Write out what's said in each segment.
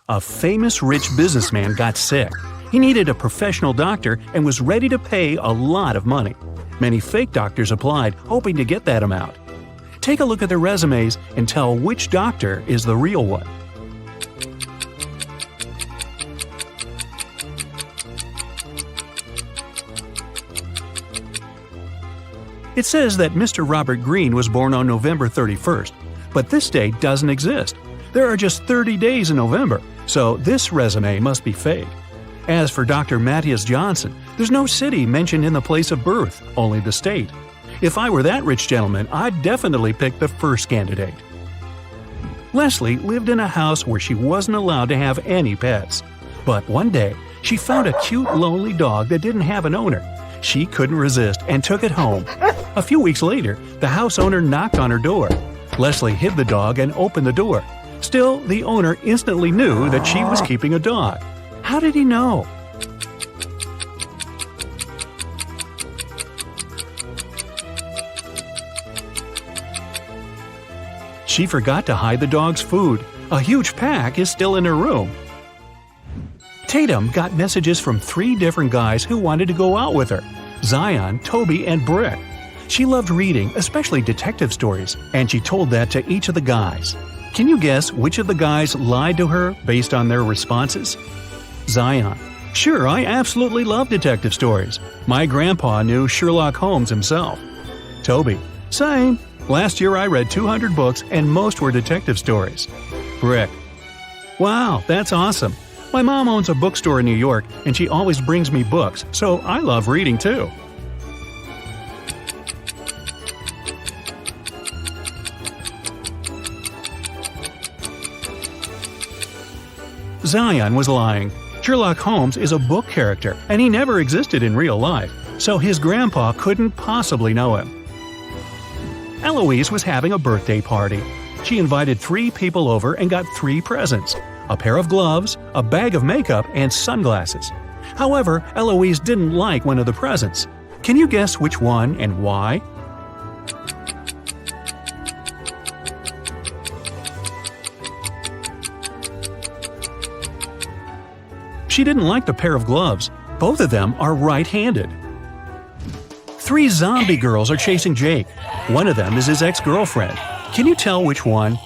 A famous rich businessman got sick. He needed a professional doctor and was ready to pay a lot of money. Many fake doctors applied, hoping to get that amount. Take a look at their resumes and tell which doctor is the real one. It says that Mr. Robert Greene was born on November 31st, but this date doesn't exist. There are just 30 days in November, so this resume must be fake. As for Dr. Matthias Johnson, there's no city mentioned in the place of birth, only the state. If I were that rich gentleman, I'd definitely pick the first candidate. Leslie lived in a house where she wasn't allowed to have any pets. But one day, she found a cute, lonely dog that didn't have an owner. She couldn't resist and took it home. A few weeks later, the house owner knocked on her door. Leslie hid the dog and opened the door. Still, the owner instantly knew that she was keeping a dog. How did he know? She forgot to hide the dog's food. A huge pack is still in her room. Tatum got messages from 3 different guys who wanted to go out with her: Zion, Toby, and Brick. She loved reading, especially detective stories, and she told that to each of the guys. Can you guess which of the guys lied to her based on their responses? Zion: "Sure, I absolutely love detective stories. My grandpa knew Sherlock Holmes himself." Toby: "Same. Last year I read 200 books and most were detective stories." Brick: "Wow, that's awesome. My mom owns a bookstore in New York and she always brings me books, so I love reading too." Zion was lying. Sherlock Holmes is a book character, and he never existed in real life, so his grandpa couldn't possibly know him. Eloise was having a birthday party. She invited 3 people over and got 3 presents: a pair of gloves, a bag of makeup, and sunglasses. However, Eloise didn't like one of the presents. Can you guess which one and why? She didn't like the pair of gloves. Both of them are right-handed. 3 zombie girls are chasing Jake. One of them is his ex-girlfriend. Can you tell which one?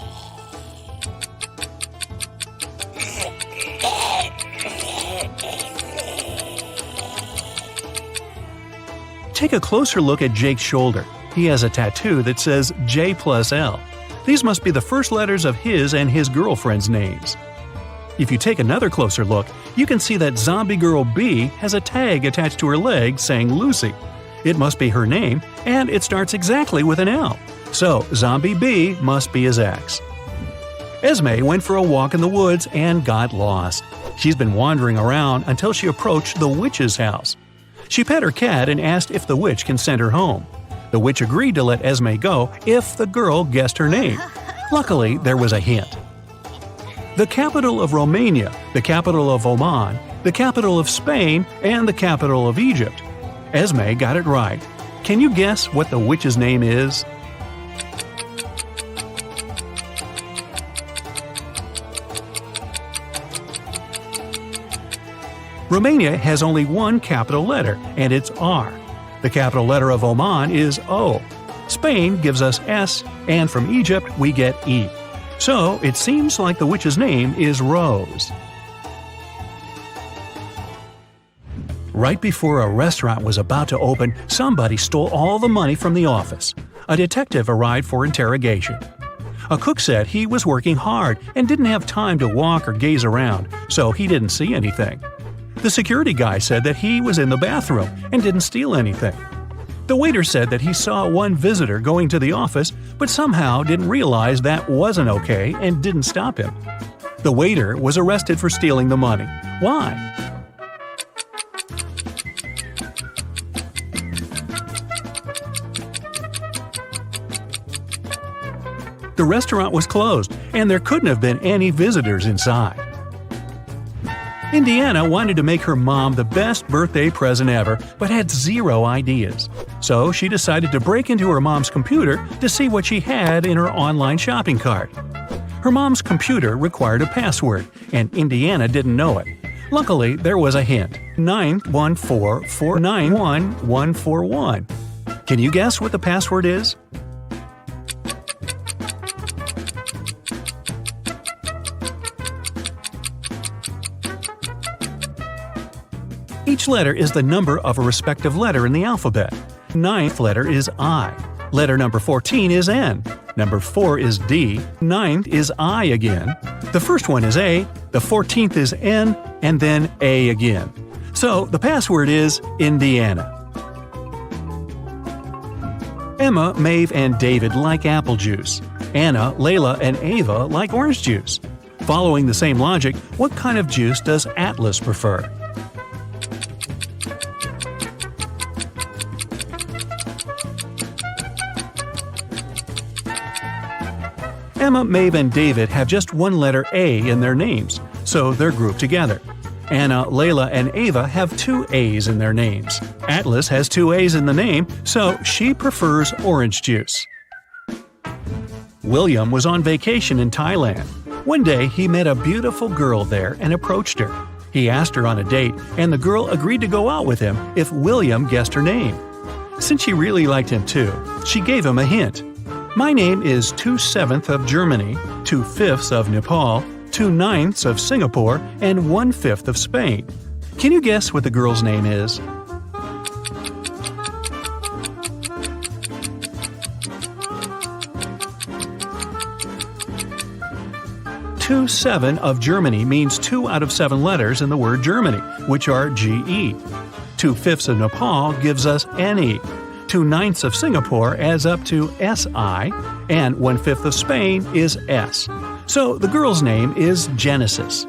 Take a closer look at Jake's shoulder. He has a tattoo that says J+L. These must be the first letters of his and his girlfriend's names. If you take another closer look, you can see that Zombie Girl B has a tag attached to her leg saying Lucy. It must be her name, and it starts exactly with an L. So, Zombie B must be his ex. Esme went for a walk in the woods and got lost. She's been wandering around until she approached the witch's house. She pet her cat and asked if the witch can send her home. The witch agreed to let Esme go if the girl guessed her name. Luckily, there was a hint. The capital of Romania, the capital of Oman, the capital of Spain, and the capital of Egypt. Esme got it right. Can you guess what the witch's name is? Romania has only one capital letter, and it's R. The capital letter of Oman is O. Spain gives us S, and from Egypt we get E. So, it seems like the witch's name is Rose. Right before a restaurant was about to open, somebody stole all the money from the office. A detective arrived for interrogation. A cook said he was working hard and didn't have time to walk or gaze around, so he didn't see anything. The security guy said that he was in the bathroom and didn't steal anything. The waiter said that he saw one visitor going to the office, but somehow didn't realize that wasn't okay and didn't stop him. The waiter was arrested for stealing the money. Why? The restaurant was closed, and there couldn't have been any visitors inside. Indiana wanted to make her mom the best birthday present ever, but had 0 ideas. So she decided to break into her mom's computer to see what she had in her online shopping cart. Her mom's computer required a password, and Indiana didn't know it. Luckily, there was a hint: 914491141. Can you guess what the password is? Each letter is the number of a respective letter in the alphabet. Ninth letter is I. Letter number 14 is N. Number 4 is D. Ninth is I again. The first one is A, the 14th is N, and then A again. So the password is Indiana. Emma, Maeve, and David like apple juice. Anna, Layla, and Ava like orange juice. Following the same logic, what kind of juice does Atlas prefer? Emma, Maeve, and David have just one letter A in their names, so they're grouped together. Anna, Layla, and Ava have 2 A's in their names. Atlas has 2 A's in the name, so she prefers orange juice. William was on vacation in Thailand. One day, he met a beautiful girl there and approached her. He asked her on a date, and the girl agreed to go out with him if William guessed her name. Since she really liked him too, she gave him a hint. My name is 2/7 of Germany, 2/5 of Nepal, 2/9 of Singapore, and 1/5 of Spain. Can you guess what the girl's name is? "2/7 of Germany means 2 out of 7 letters in the word Germany, which are GE. 2/5 of Nepal gives us NE. 2/9 of Singapore adds up to SI, and 1/5 of Spain is S. So the girl's name is Genesis.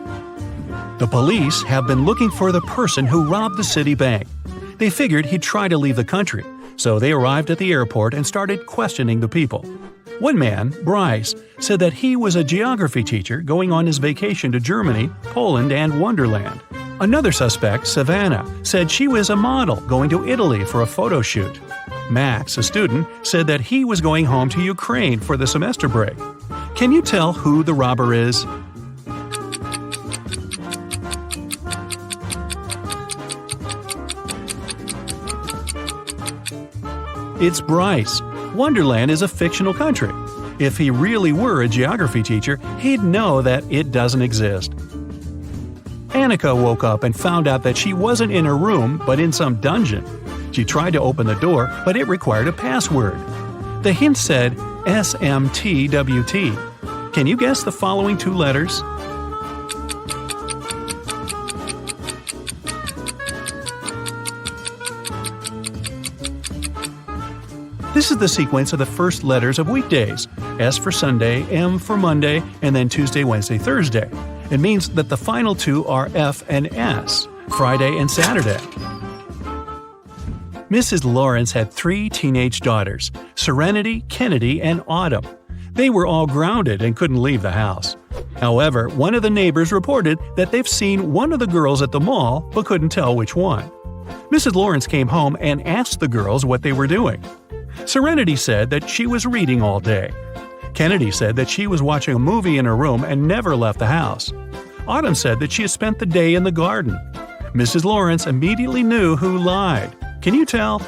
The police have been looking for the person who robbed the city bank. They figured he'd try to leave the country, so they arrived at the airport and started questioning the people. One man, Bryce, said that he was a geography teacher going on his vacation to Germany, Poland, and Wonderland. Another suspect, Savannah, said she was a model going to Italy for a photo shoot. Max, a student, said that he was going home to Ukraine for the semester break. Can you tell who the robber is? It's Bryce. Wonderland is a fictional country. If he really were a geography teacher, he'd know that it doesn't exist. Annika woke up and found out that she wasn't in her room, but in some dungeon. She tried to open the door, but it required a password. The hint said SMTWT. Can you guess the following 2 letters? This is the sequence of the first letters of weekdays. S for Sunday, M for Monday, and then Tuesday, Wednesday, Thursday. It means that the final 2 are F and S, Friday and Saturday. Mrs. Lawrence had 3 teenage daughters, Serenity, Kennedy, and Autumn. They were all grounded and couldn't leave the house. However, one of the neighbors reported that they've seen one of the girls at the mall but couldn't tell which one. Mrs. Lawrence came home and asked the girls what they were doing. Serenity said that she was reading all day. Kennedy said that she was watching a movie in her room and never left the house. Autumn said that she had spent the day in the garden. Mrs. Lawrence immediately knew who lied. Can you tell?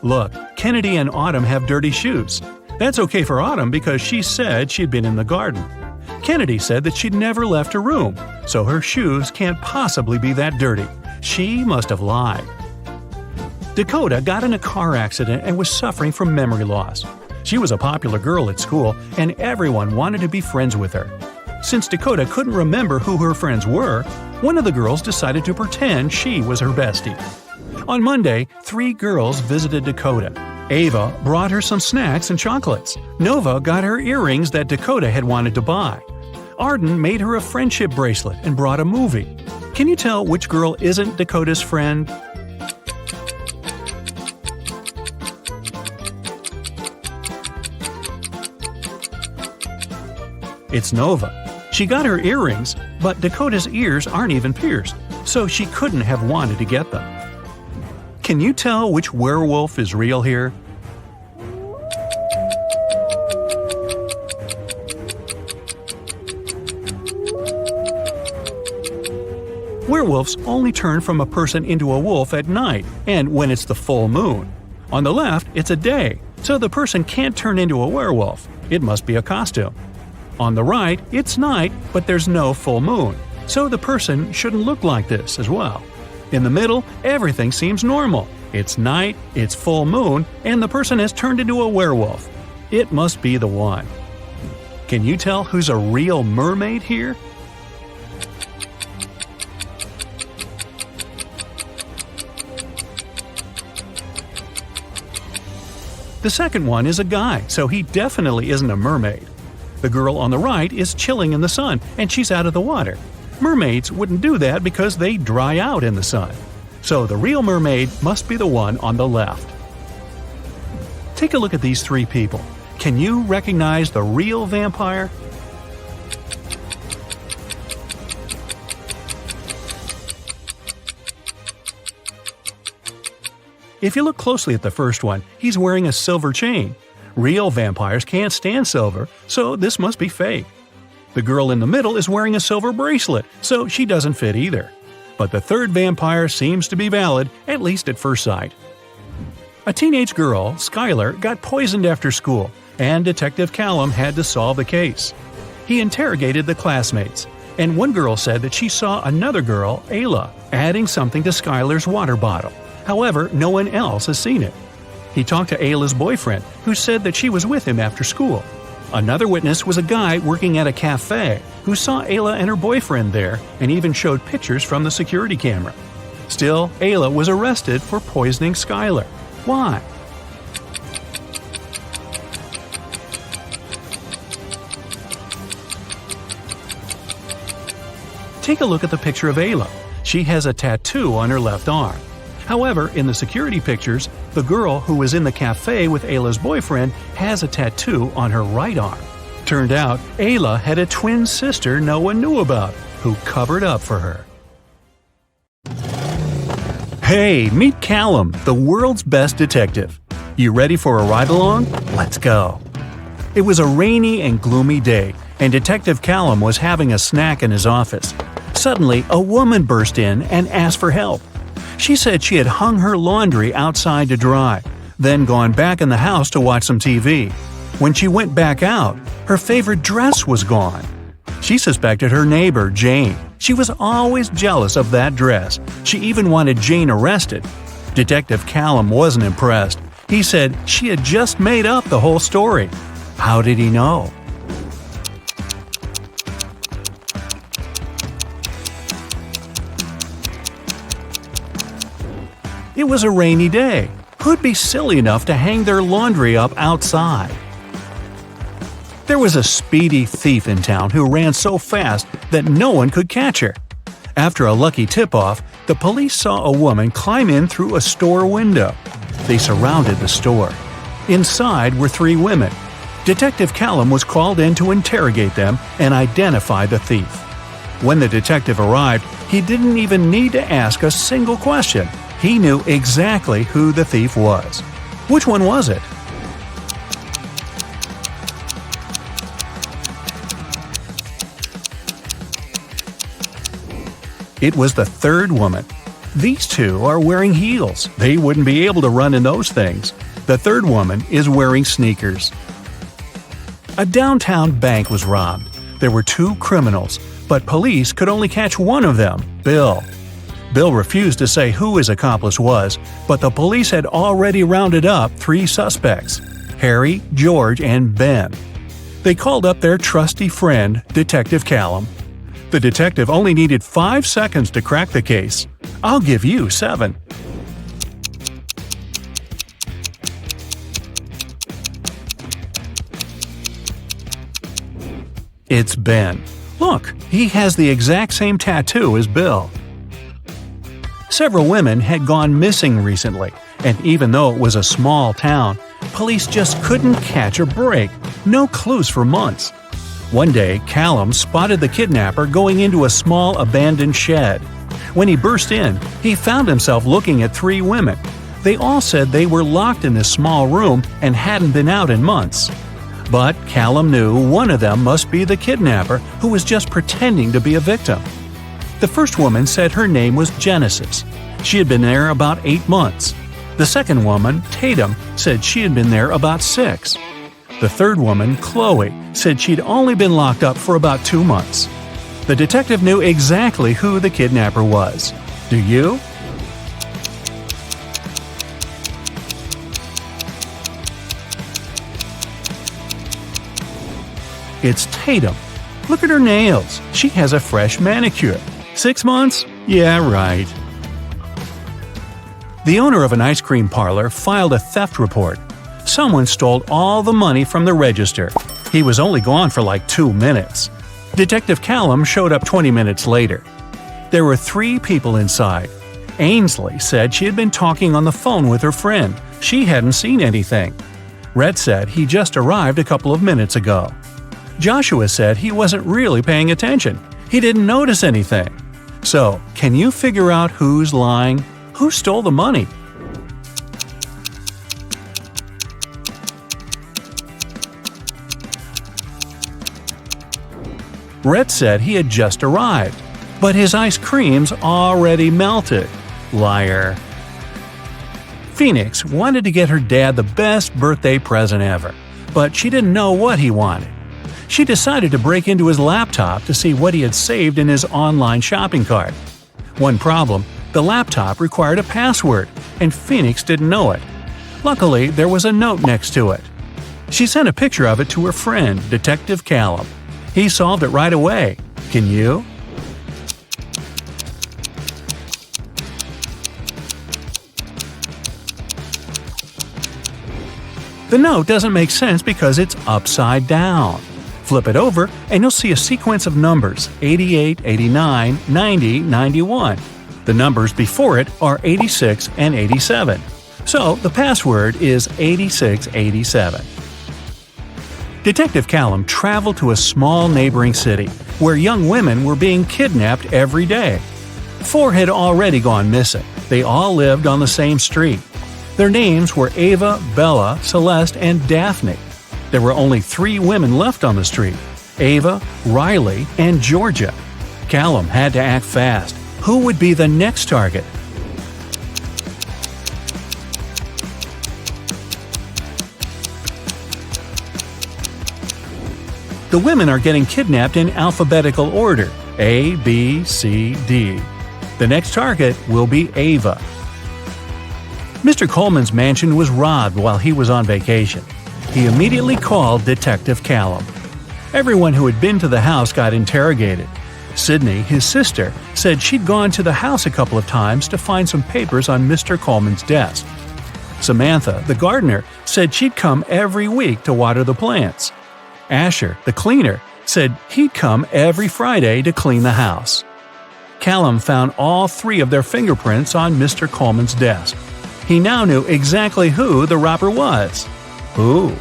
Look, Kennedy and Autumn have dirty shoes. That's okay for Autumn because she said she'd been in the garden. Kennedy said that she'd never left her room, so her shoes can't possibly be that dirty. She must have lied. Dakota got in a car accident and was suffering from memory loss. She was a popular girl at school, and everyone wanted to be friends with her. Since Dakota couldn't remember who her friends were, one of the girls decided to pretend she was her bestie. On Monday, 3 girls visited Dakota. Ava brought her some snacks and chocolates. Nova got her earrings that Dakota had wanted to buy. Arden made her a friendship bracelet and brought a movie. Can you tell which girl isn't Dakota's friend? It's Nova. She got her earrings, but Dakota's ears aren't even pierced, so she couldn't have wanted to get them. Can you tell which werewolf is real here? Werewolves only turn from a person into a wolf at night and when it's the full moon. On the left, it's a day, so the person can't turn into a werewolf. It must be a costume. On the right, it's night, but there's no full moon, so the person shouldn't look like this as well. In the middle, everything seems normal. It's night, it's full moon, and the person has turned into a werewolf. It must be the one. Can you tell who's a real mermaid here? The second one is a guy, so he definitely isn't a mermaid. The girl on the right is chilling in the sun, and she's out of the water. Mermaids wouldn't do that because they dry out in the sun. So the real mermaid must be the one on the left. Take a look at these three people. Can you recognize the real vampire? If you look closely at the first one, he's wearing a silver chain. Real vampires can't stand silver, so this must be fake. The girl in the middle is wearing a silver bracelet, so she doesn't fit either. But the third vampire seems to be valid, at least at first sight. A teenage girl, Skylar, got poisoned after school, and Detective Callum had to solve the case. He interrogated the classmates, and one girl said that she saw another girl, Ayla, adding something to Skylar's water bottle. However, no one else has seen it. He talked to Ayla's boyfriend, who said that she was with him after school. Another witness was a guy working at a cafe who saw Ayla and her boyfriend there and even showed pictures from the security camera. Still, Ayla was arrested for poisoning Skylar. Why? Take a look at the picture of Ayla. She has a tattoo on her left arm. However, in the security pictures, the girl who was in the cafe with Ayla's boyfriend has a tattoo on her right arm. Turned out, Ayla had a twin sister no one knew about, who covered up for her. Hey, meet Callum, the world's best detective. You ready for a ride-along? Let's go. It was a rainy and gloomy day, and Detective Callum was having a snack in his office. Suddenly, a woman burst in and asked for help. She said she had hung her laundry outside to dry, then gone back in the house to watch some TV. When she went back out, her favorite dress was gone. She suspected her neighbor, Jane. She was always jealous of that dress. She even wanted Jane arrested. Detective Callum wasn't impressed. He said she had just made up the whole story. How did he know? It was a rainy day. Who'd be silly enough to hang their laundry up outside? There was a speedy thief in town who ran so fast that no one could catch her. After a lucky tip-off, the police saw a woman climb in through a store window. They surrounded the store. Inside were three women. Detective Callum was called in to interrogate them and identify the thief. When the detective arrived, he didn't even need to ask a single question. He knew exactly who the thief was. Which one was it? It was the third woman. These two are wearing heels. They wouldn't be able to run in those things. The third woman is wearing sneakers. A downtown bank was robbed. There were two criminals, but police could only catch one of them, Bill. Bill refused to say who his accomplice was, but the police had already rounded up three suspects: Harry, George, and Ben. They called up their trusty friend, Detective Callum. The detective only needed 5 seconds to crack the case. I'll give you 7. It's Ben. Look, he has the exact same tattoo as Bill. Several women had gone missing recently, and even though it was a small town, police just couldn't catch a break. No clues for months. One day, Callum spotted the kidnapper going into a small abandoned shed. When he burst in, he found himself looking at 3 women. They all said they were locked in this small room and hadn't been out in months. But Callum knew one of them must be the kidnapper who was just pretending to be a victim. The first woman said her name was Genesis. She had been there about 8 months. The second woman, Tatum, said she had been there about 6. The third woman, Chloe, said she'd only been locked up for about 2 months. The detective knew exactly who the kidnapper was. Do you? It's Tatum. Look at her nails. She has a fresh manicure. 6 months? Yeah, right. The owner of an ice cream parlor filed a theft report. Someone stole all the money from the register. He was only gone for like 2 minutes. Detective Callum showed up 20 minutes later. There were 3 people inside. Ainsley said she had been talking on the phone with her friend. She hadn't seen anything. Red said he just arrived a couple of minutes ago. Joshua said he wasn't really paying attention. He didn't notice anything. So, can you figure out who's lying? Who stole the money? Rhett said he had just arrived, but his ice cream's already melted. Liar. Phoenix wanted to get her dad the best birthday present ever, but she didn't know what he wanted. She decided to break into his laptop to see what he had saved in his online shopping cart. One problem, the laptop required a password, and Phoenix didn't know it. Luckily, there was a note next to it. She sent a picture of it to her friend, Detective Callum. He solved it right away. Can you? The note doesn't make sense because it's upside down. Flip it over and you'll see a sequence of numbers 88, 89, 90, 91. The numbers before it are 86 and 87. So the password is 8687. Detective Callum traveled to a small neighboring city where young women were being kidnapped every day. 4 had already gone missing. They all lived on the same street. Their names were Ava, Bella, Celeste, and Daphne. There were only 3 women left on the street: Ava, Riley, and Georgia. Callum had to act fast. Who would be the next target? The women are getting kidnapped in alphabetical order: A, B, C, D. The next target will be Ava. Mr. Coleman's mansion was robbed while he was on vacation. He immediately called Detective Callum. Everyone who had been to the house got interrogated. Sydney, his sister, said she'd gone to the house a couple of times to find some papers on Mr. Coleman's desk. Samantha, the gardener, said she'd come every week to water the plants. Asher, the cleaner, said he'd come every Friday to clean the house. Callum found all 3 of their fingerprints on Mr. Coleman's desk. He now knew exactly who the robber was. Who?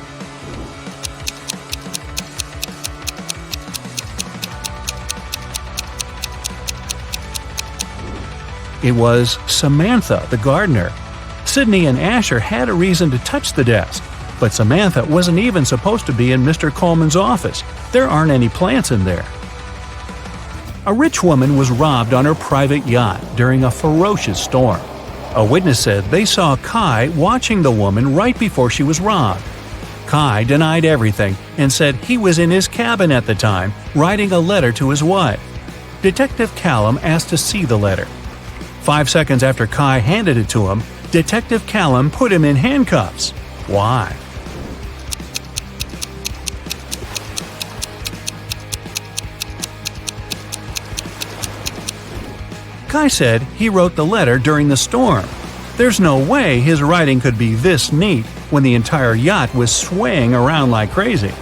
It was Samantha, the gardener. Sydney and Asher had a reason to touch the desk, but Samantha wasn't even supposed to be in Mr. Coleman's office. There aren't any plants in there. A rich woman was robbed on her private yacht during a ferocious storm. A witness said they saw Kai watching the woman right before she was robbed. Kai denied everything and said he was in his cabin at the time writing a letter to his wife. Detective Callum asked to see the letter. 5 seconds after Kai handed it to him, Detective Callum put him in handcuffs. Why? Kai said he wrote the letter during the storm. There's no way his writing could be this neat when the entire yacht was swaying around like crazy.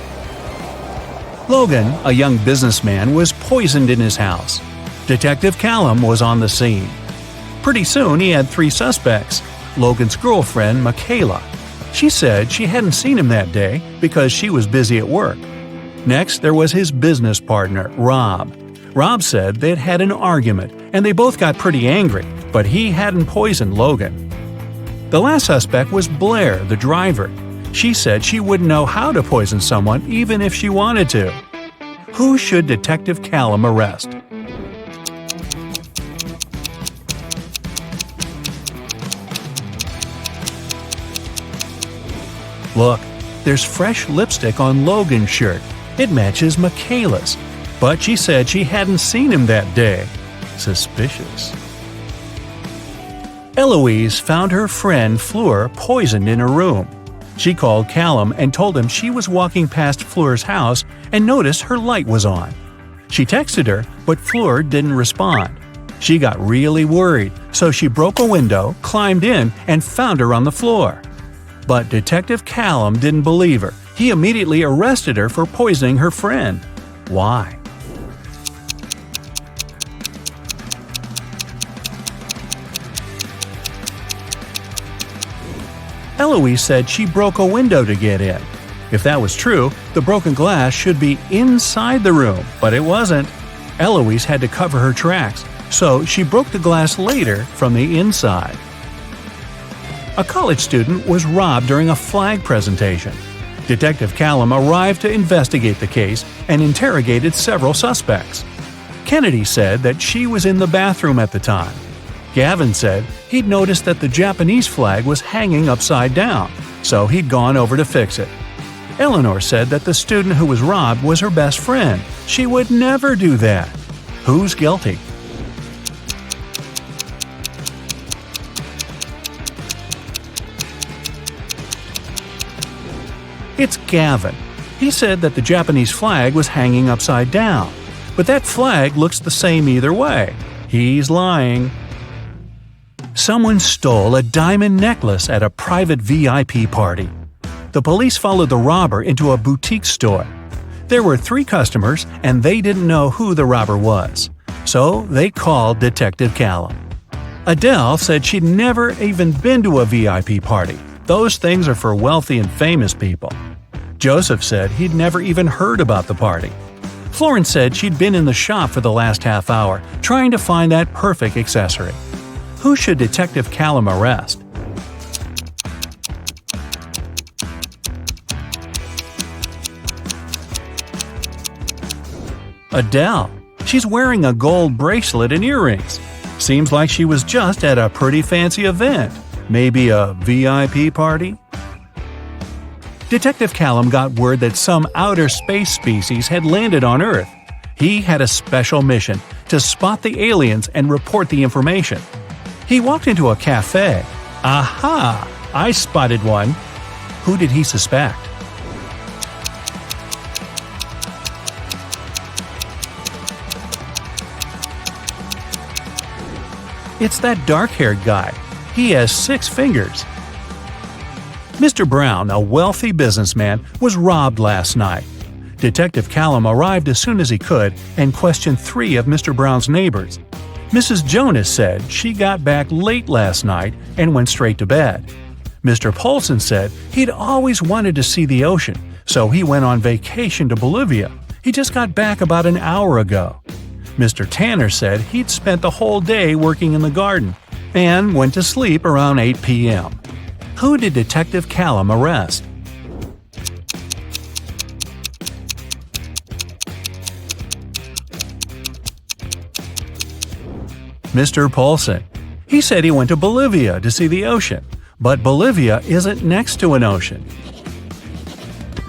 Logan, a young businessman, was poisoned in his house. Detective Callum was on the scene. Pretty soon he had 3 suspects. Logan's girlfriend, Michaela. She said she hadn't seen him that day because she was busy at work. Next, there was his business partner, Rob. Rob said they'd had an argument and they both got pretty angry, but he hadn't poisoned Logan. The last suspect was Blair, the driver. She said she wouldn't know how to poison someone even if she wanted to. Who should Detective Callum arrest? Look, there's fresh lipstick on Logan's shirt. It matches Michaela's. But she said she hadn't seen him that day. Suspicious. Eloise found her friend Fleur poisoned in her room. She called Callum and told him she was walking past Fleur's house and noticed her light was on. She texted her, but Fleur didn't respond. She got really worried, so she broke a window, climbed in, and found her on the floor. But Detective Callum didn't believe her. He immediately arrested her for poisoning her friend. Why? Eloise said she broke a window to get in. If that was true, the broken glass should be inside the room, but it wasn't. Eloise had to cover her tracks, so she broke the glass later from the inside. A college student was robbed during a flag presentation. Detective Callum arrived to investigate the case and interrogated several suspects. Kennedy said that she was in the bathroom at the time. Gavin said he'd noticed that the Japanese flag was hanging upside down, so he'd gone over to fix it. Eleanor said that the student who was robbed was her best friend. She would never do that. Who's guilty? It's Gavin. He said that the Japanese flag was hanging upside down, but that flag looks the same either way. He's lying. Someone stole a diamond necklace at a private VIP party. The police followed the robber into a boutique store. There were 3 customers, and they didn't know who the robber was. So they called Detective Callum. Adele said she'd never even been to a VIP party. Those things are for wealthy and famous people. Joseph said he'd never even heard about the party. Florence said she'd been in the shop for the last half hour, trying to find that perfect accessory. Who should Detective Callum arrest? Adele. She's wearing a gold bracelet and earrings. Seems like she was just at a pretty fancy event. Maybe a VIP party? Detective Callum got word that some outer space species had landed on Earth. He had a special mission to spot the aliens and report the information. He walked into a cafe. Aha! I spotted one. Who did he suspect? It's that dark-haired guy. He has 6 fingers. Mr. Brown, a wealthy businessman, was robbed last night. Detective Callum arrived as soon as he could and questioned 3 of Mr. Brown's neighbors. Mrs. Jonas said she got back late last night and went straight to bed. Mr. Polson said he'd always wanted to see the ocean, so he went on vacation to Bolivia. He just got back about an hour ago. Mr. Tanner said he'd spent the whole day working in the garden and went to sleep around 8 p.m. Who did Detective Callum arrest? Mr. Polson. He said he went to Bolivia to see the ocean, but Bolivia isn't next to an ocean.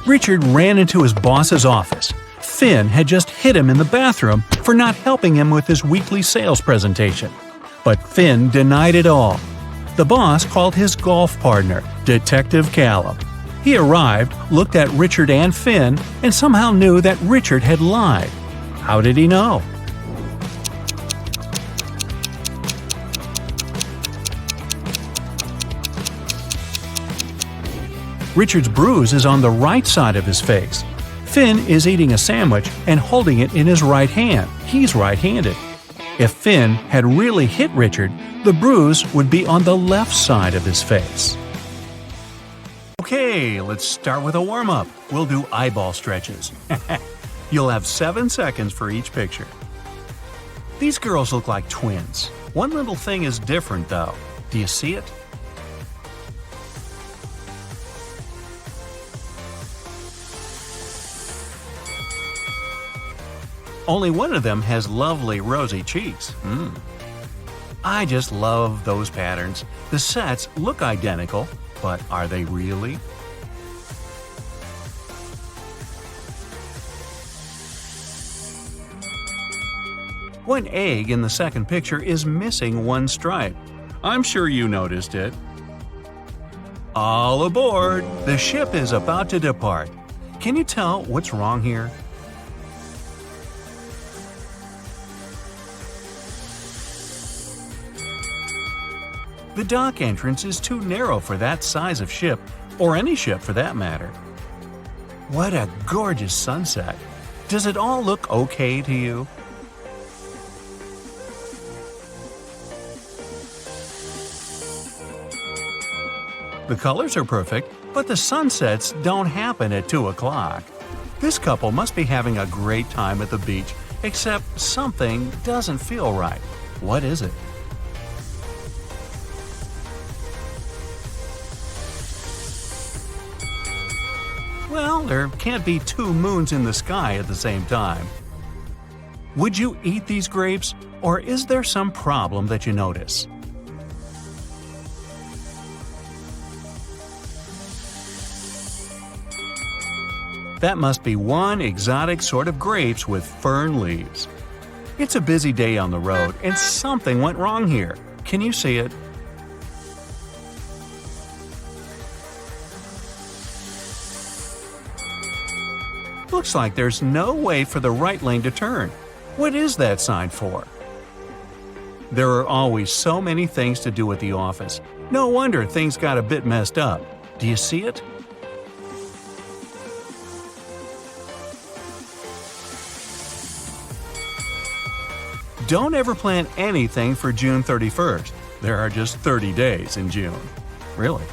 Richard ran into his boss's office. Finn had just hit him in the bathroom for not helping him with his weekly sales presentation. But Finn denied it all. The boss called his golf partner, Detective Callum. He arrived, looked at Richard and Finn, and somehow knew that Richard had lied. How did he know? Richard's bruise is on the right side of his face. Finn is eating a sandwich and holding it in his right hand. He's right-handed. If Finn had really hit Richard, the bruise would be on the left side of his face. Okay, let's start with a warm-up. We'll do eyeball stretches. You'll have 7 seconds for each picture. These girls look like twins. One little thing is different, though. Do you see it? Only one of them has lovely rosy cheeks. I just love those patterns. The sets look identical, but are they really? One egg in the second picture is missing one stripe. I'm sure you noticed it. All aboard! The ship is about to depart. Can you tell what's wrong here? The dock entrance is too narrow for that size of ship, or any ship for that matter. What a gorgeous sunset! Does it all look okay to you? The colors are perfect, but the sunsets don't happen at 2 o'clock. This couple must be having a great time at the beach, except something doesn't feel right. What is it? Well, there can't be 2 moons in the sky at the same time. Would you eat these grapes, or is there some problem that you notice? That must be one exotic sort of grapes with fern leaves. It's a busy day on the road, and something went wrong here. Can you see it? Looks like there's no way for the right lane to turn. What is that sign for? There are always so many things to do at the office. No wonder things got a bit messed up. Do you see it? Don't ever plan anything for June 31st. There are just 30 days in June. Really?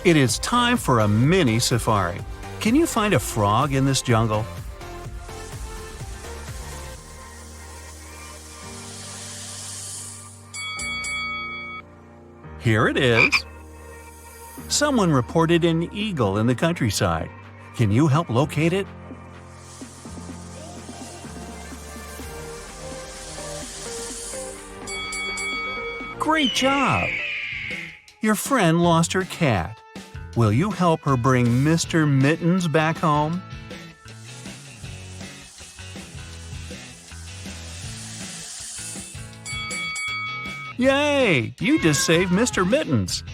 It is time for a mini safari. Can you find a frog in this jungle? Here it is. Someone reported an eagle in the countryside. Can you help locate it? Great job! Your friend lost her cat. Will you help her bring Mr. Mittens back home? Yay! You just saved Mr. Mittens!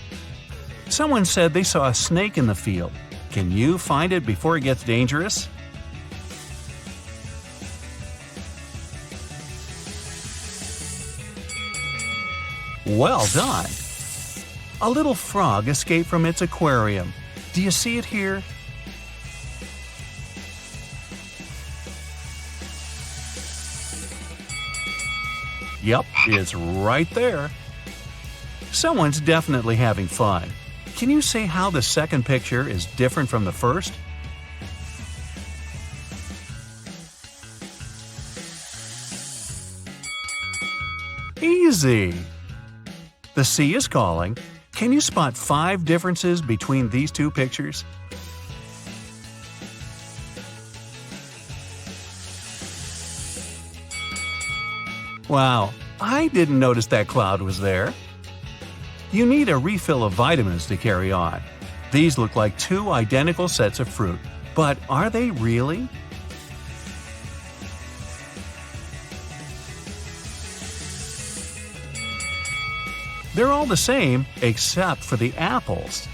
Someone said they saw a snake in the field. Can you find it before it gets dangerous? Well done! A little frog escaped from its aquarium. Do you see it here? Yep, it's right there. Someone's definitely having fun. Can you say how the second picture is different from the first? Easy! The sea is calling. Can you spot 5 differences between these 2 pictures? Wow, I didn't notice that cloud was there. You need a refill of vitamins to carry on. These look like 2 identical sets of fruit, but are they really? They're all the same except for the apples.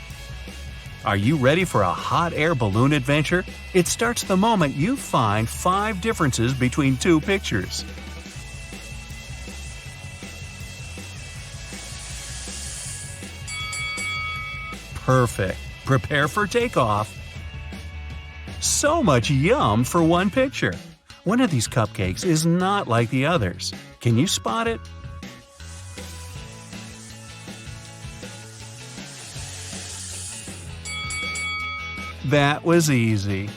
Are you ready for a hot air balloon adventure? It starts the moment you find 5 differences between 2 pictures. Perfect. Prepare for takeoff. So much yum for one picture. One of these cupcakes is not like the others. Can you spot it? That was easy.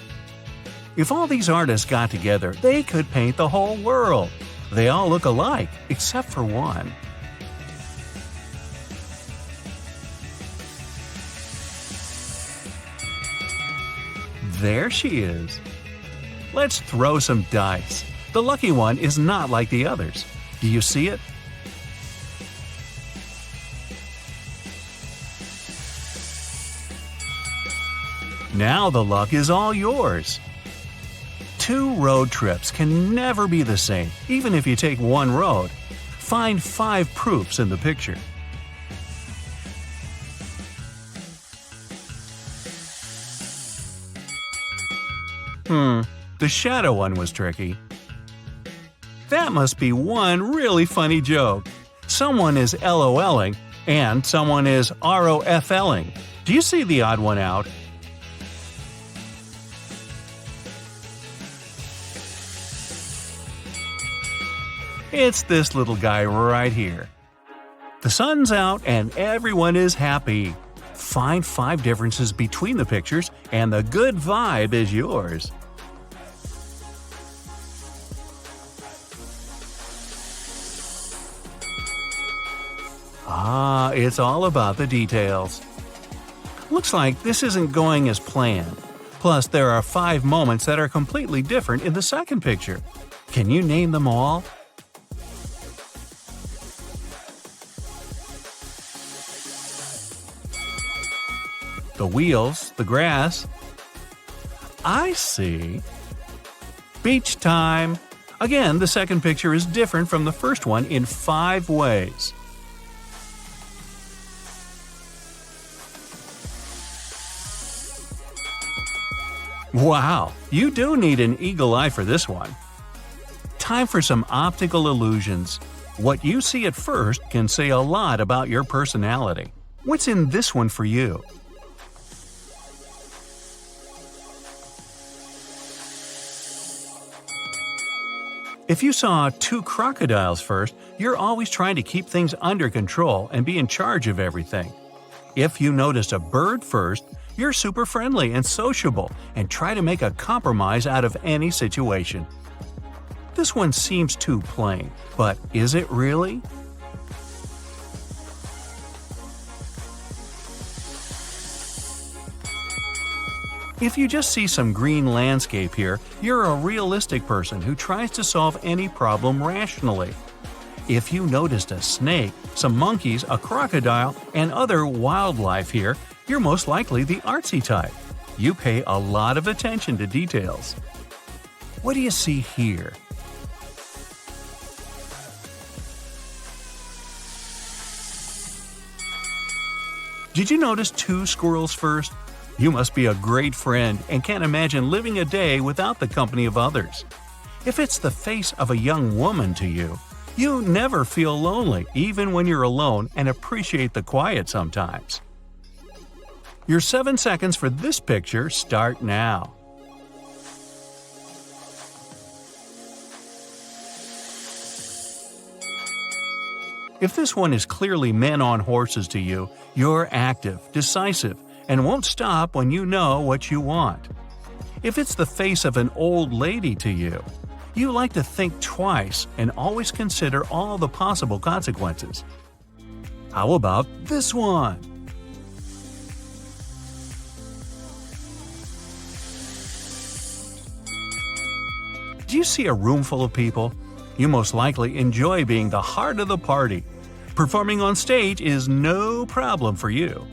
If all these artists got together, they could paint the whole world. They all look alike, except for one. There she is. Let's throw some dice. The lucky one is not like the others. Do you see it? Now the luck is all yours. 2 road trips can never be the same, even if you take one road. Find 5 proofs in the picture. The shadow one was tricky. That must be one really funny joke. Someone is LOLing and someone is ROFLing. Do you see the odd one out? It's this little guy right here. The sun's out and everyone is happy. Find 5 differences between the pictures and the good vibe is yours. It's all about the details. Looks like this isn't going as planned. Plus, there are 5 moments that are completely different in the second picture. Can you name them all? The wheels, the grass. I see. Beach time. Again, the second picture is different from the first one in 5 ways. Wow, you do need an eagle eye for this one. Time for some optical illusions. What you see at first can say a lot about your personality. What's in this one for you? If you saw 2 crocodiles first, you're always trying to keep things under control and be in charge of everything. If you noticed a bird first, you're super friendly and sociable and try to make a compromise out of any situation. This one seems too plain, but is it really? If you just see some green landscape here, you're a realistic person who tries to solve any problem rationally. If you noticed a snake, some monkeys, a crocodile, and other wildlife here, you're most likely the artsy type. You pay a lot of attention to details. What do you see here? Did you notice 2 squirrels first? You must be a great friend and can't imagine living a day without the company of others. If it's the face of a young woman to you, you never feel lonely even when you're alone and appreciate the quiet sometimes. Your 7 seconds for this picture start now. If this one is clearly men on horses to you, you're active, decisive, and won't stop when you know what you want. If it's the face of an old lady to you, you like to think twice and always consider all the possible consequences. How about this one? Do you see a room full of people? You most likely enjoy being the heart of the party. Performing on stage is no problem for you.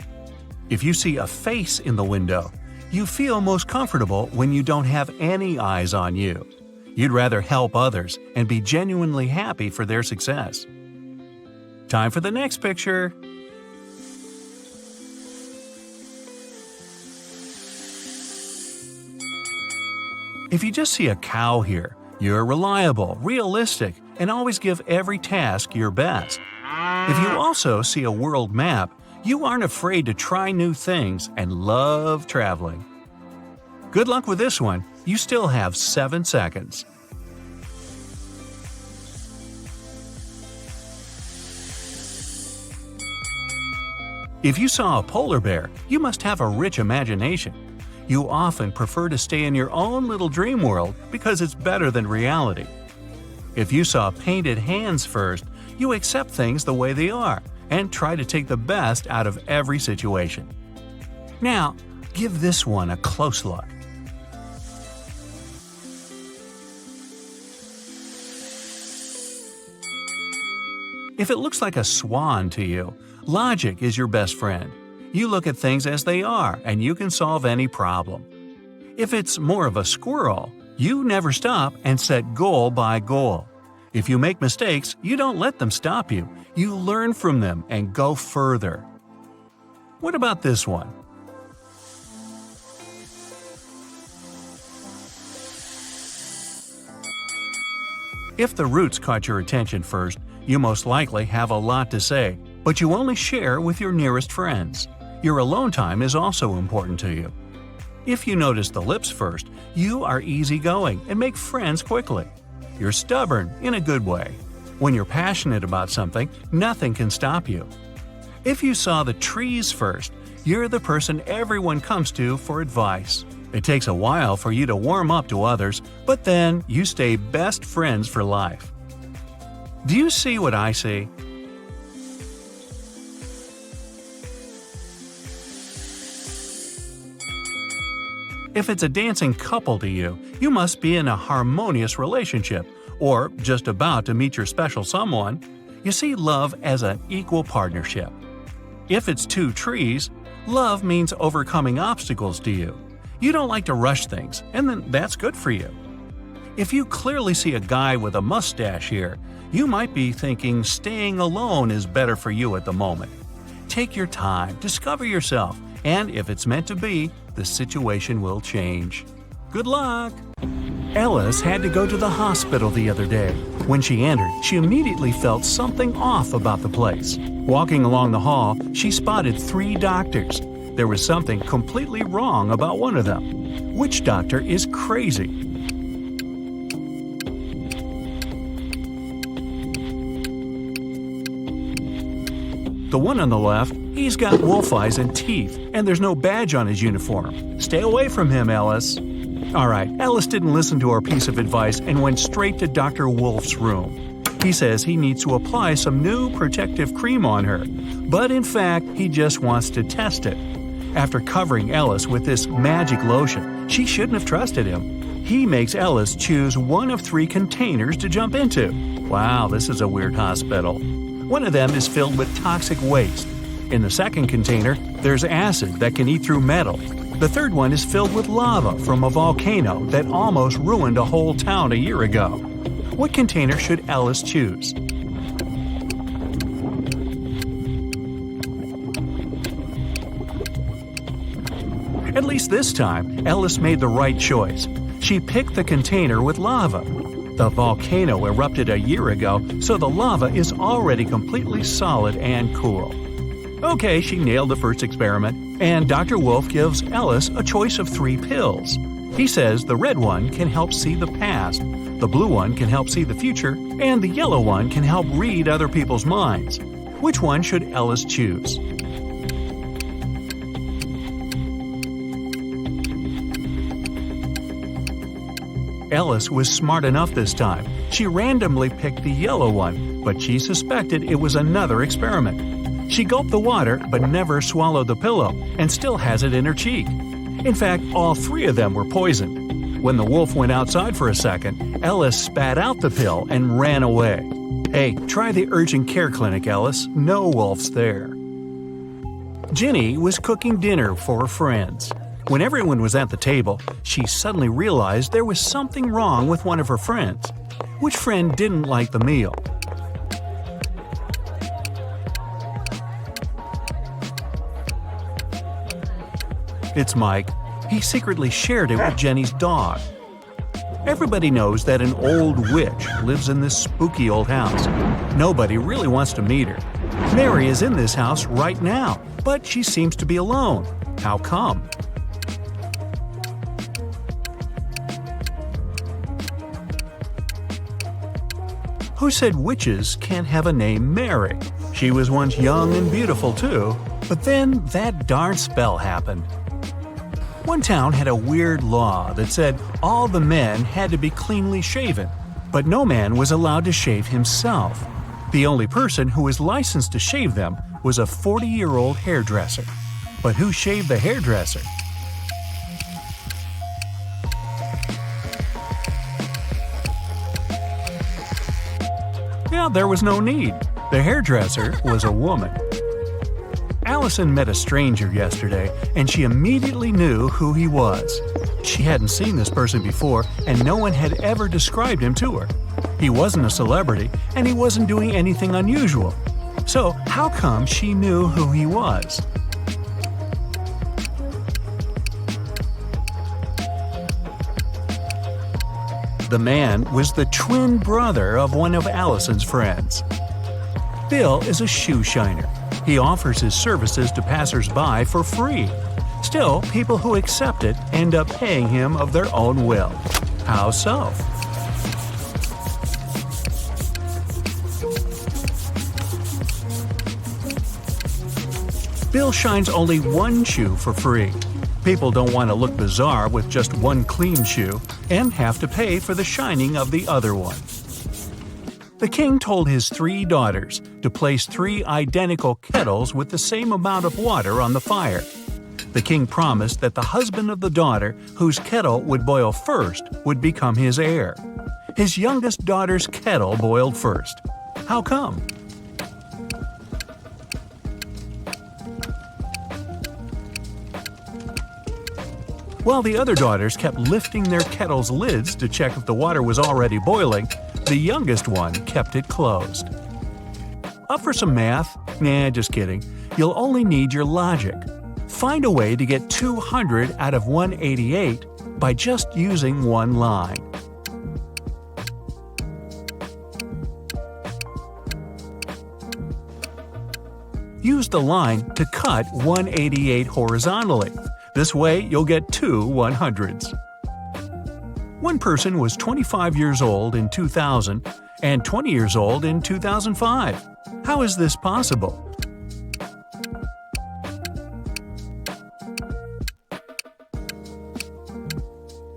If you see a face in the window, you feel most comfortable when you don't have any eyes on you. You'd rather help others and be genuinely happy for their success. Time for the next picture. If you just see a cow here, you're reliable, realistic, and always give every task your best. If you also see a world map, you aren't afraid to try new things and love traveling. Good luck with this one. You still have 7 seconds. If you saw a polar bear, you must have a rich imagination. You often prefer to stay in your own little dream world because it's better than reality. If you saw painted hands first, you accept things the way they are and try to take the best out of every situation. Now, give this one a close look. If it looks like a swan to you, logic is your best friend. You look at things as they are and you can solve any problem. If it's more of a squirrel, you never stop and set goal by goal. If you make mistakes, you don't let them stop you. You learn from them and go further. What about this one? If the roots caught your attention first, you most likely have a lot to say, but you only share with your nearest friends. Your alone time is also important to you. If you notice the lips first, you are easygoing and make friends quickly. You're stubborn in a good way. When you're passionate about something, nothing can stop you. If you saw the trees first, you're the person everyone comes to for advice. It takes a while for you to warm up to others, but then you stay best friends for life. Do you see what I see? If it's a dancing couple to you, you must be in a harmonious relationship, or just about to meet your special someone. You see love as an equal partnership. If it's two trees, love means overcoming obstacles to you. You don't like to rush things, and then that's good for you. If you clearly see a guy with a mustache here, you might be thinking staying alone is better for you at the moment. Take your time, discover yourself, and if it's meant to be, the situation will change. Good luck! Ellis had to go to the hospital the other day. When she entered, she immediately felt something off about the place. Walking along the hall, she spotted 3 doctors. There was something completely wrong about one of them. Which doctor is crazy? The one on the left, he's got wolf eyes and teeth, and there's no badge on his uniform. Stay away from him, Ellis. Alright, Ellis didn't listen to our piece of advice and went straight to Dr. Wolf's room. He says he needs to apply some new protective cream on her, but in fact, he just wants to test it. After covering Ellis with this magic lotion, she shouldn't have trusted him. He makes Ellis choose one of 3 containers to jump into. Wow, this is a weird hospital. One of them is filled with toxic waste. In the second container, there's acid that can eat through metal. The third one is filled with lava from a volcano that almost ruined a whole town a year ago. What container should Ellis choose? At least this time, Ellis made the right choice. She picked the container with lava. The volcano erupted a year ago, so the lava is already completely solid and cool. Okay, she nailed the first experiment, and Dr. Wolf gives Ellis a choice of 3 pills. He says the red one can help see the past, the blue one can help see the future, and the yellow one can help read other people's minds. Which one should Ellis choose? Ellis was smart enough this time. She randomly picked the yellow one, but she suspected it was another experiment. She gulped the water but never swallowed the pillow and still has it in her cheek. In fact, all 3 of them were poisoned. When the wolf went outside for a second, Ellis spat out the pill and ran away. Hey, try the urgent care clinic, Ellis. No wolves there. Ginny was cooking dinner for her friends. When everyone was at the table, she suddenly realized there was something wrong with one of her friends. Which friend didn't like the meal? It's Mike. He secretly shared it with Jenny's dog. Everybody knows that an old witch lives in this spooky old house. Nobody really wants to meet her. Mary is in this house right now, but she seems to be alone. How come? Who said witches can't have a name Mary? She was once young and beautiful too, but then that darn spell happened. One town had a weird law that said all the men had to be cleanly shaven, but no man was allowed to shave himself. The only person who was licensed to shave them was a 40-year-old hairdresser. But who shaved the hairdresser? Yeah, there was no need. The hairdresser was a woman. Allison met a stranger yesterday, and she immediately knew who he was. She hadn't seen this person before, and no one had ever described him to her. He wasn't a celebrity, and he wasn't doing anything unusual. So, how come she knew who he was? The man was the twin brother of one of Allison's friends. Bill is a shoe shiner. He offers his services to passers-by for free. Still, people who accept it end up paying him of their own will. How so? Bill shines only one shoe for free. People don't want to look bizarre with just one clean shoe and have to pay for the shining of the other one. The king told his 3 daughters to place 3 identical kettles with the same amount of water on the fire. The king promised that the husband of the daughter whose kettle would boil first would become his heir. His youngest daughter's kettle boiled first. How come? While the other daughters kept lifting their kettle's lids to check if the water was already boiling, the youngest one kept it closed. Up for some math? Nah, just kidding. You'll only need your logic. Find a way to get 200 out of 188 by just using one line. Use the line to cut 188 horizontally. This way, you'll get 2 100s. One person was 25 years old in 2000 and 20 years old in 2005. How is this possible?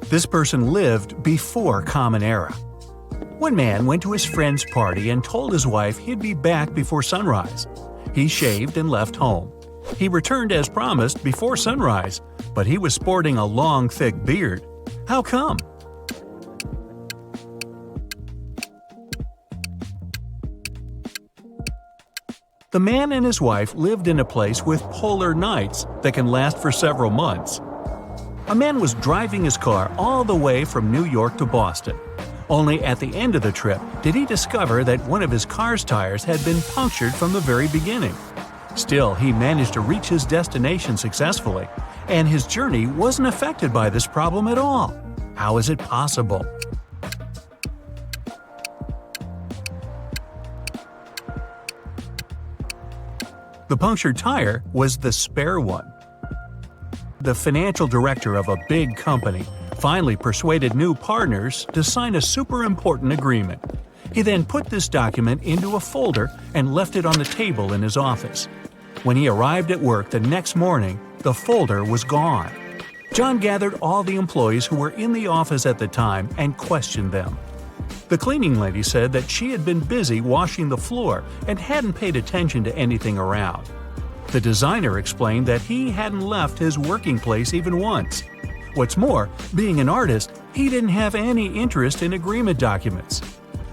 This person lived before Common Era. One man went to his friend's party and told his wife he'd be back before sunrise. He shaved and left home. He returned as promised before sunrise, but he was sporting a long, thick beard. How come? The man and his wife lived in a place with polar nights that can last for several months. A man was driving his car all the way from New York to Boston. Only at the end of the trip did he discover that one of his car's tires had been punctured from the very beginning. Still, he managed to reach his destination successfully, and his journey wasn't affected by this problem at all. How is it possible? The punctured tire was the spare one. The financial director of a big company finally persuaded new partners to sign a super important agreement. He then put this document into a folder and left it on the table in his office. When he arrived at work the next morning, the folder was gone. John gathered all the employees who were in the office at the time and questioned them. The cleaning lady said that she had been busy washing the floor and hadn't paid attention to anything around. The designer explained that he hadn't left his working place even once. What's more, being an artist, he didn't have any interest in agreement documents.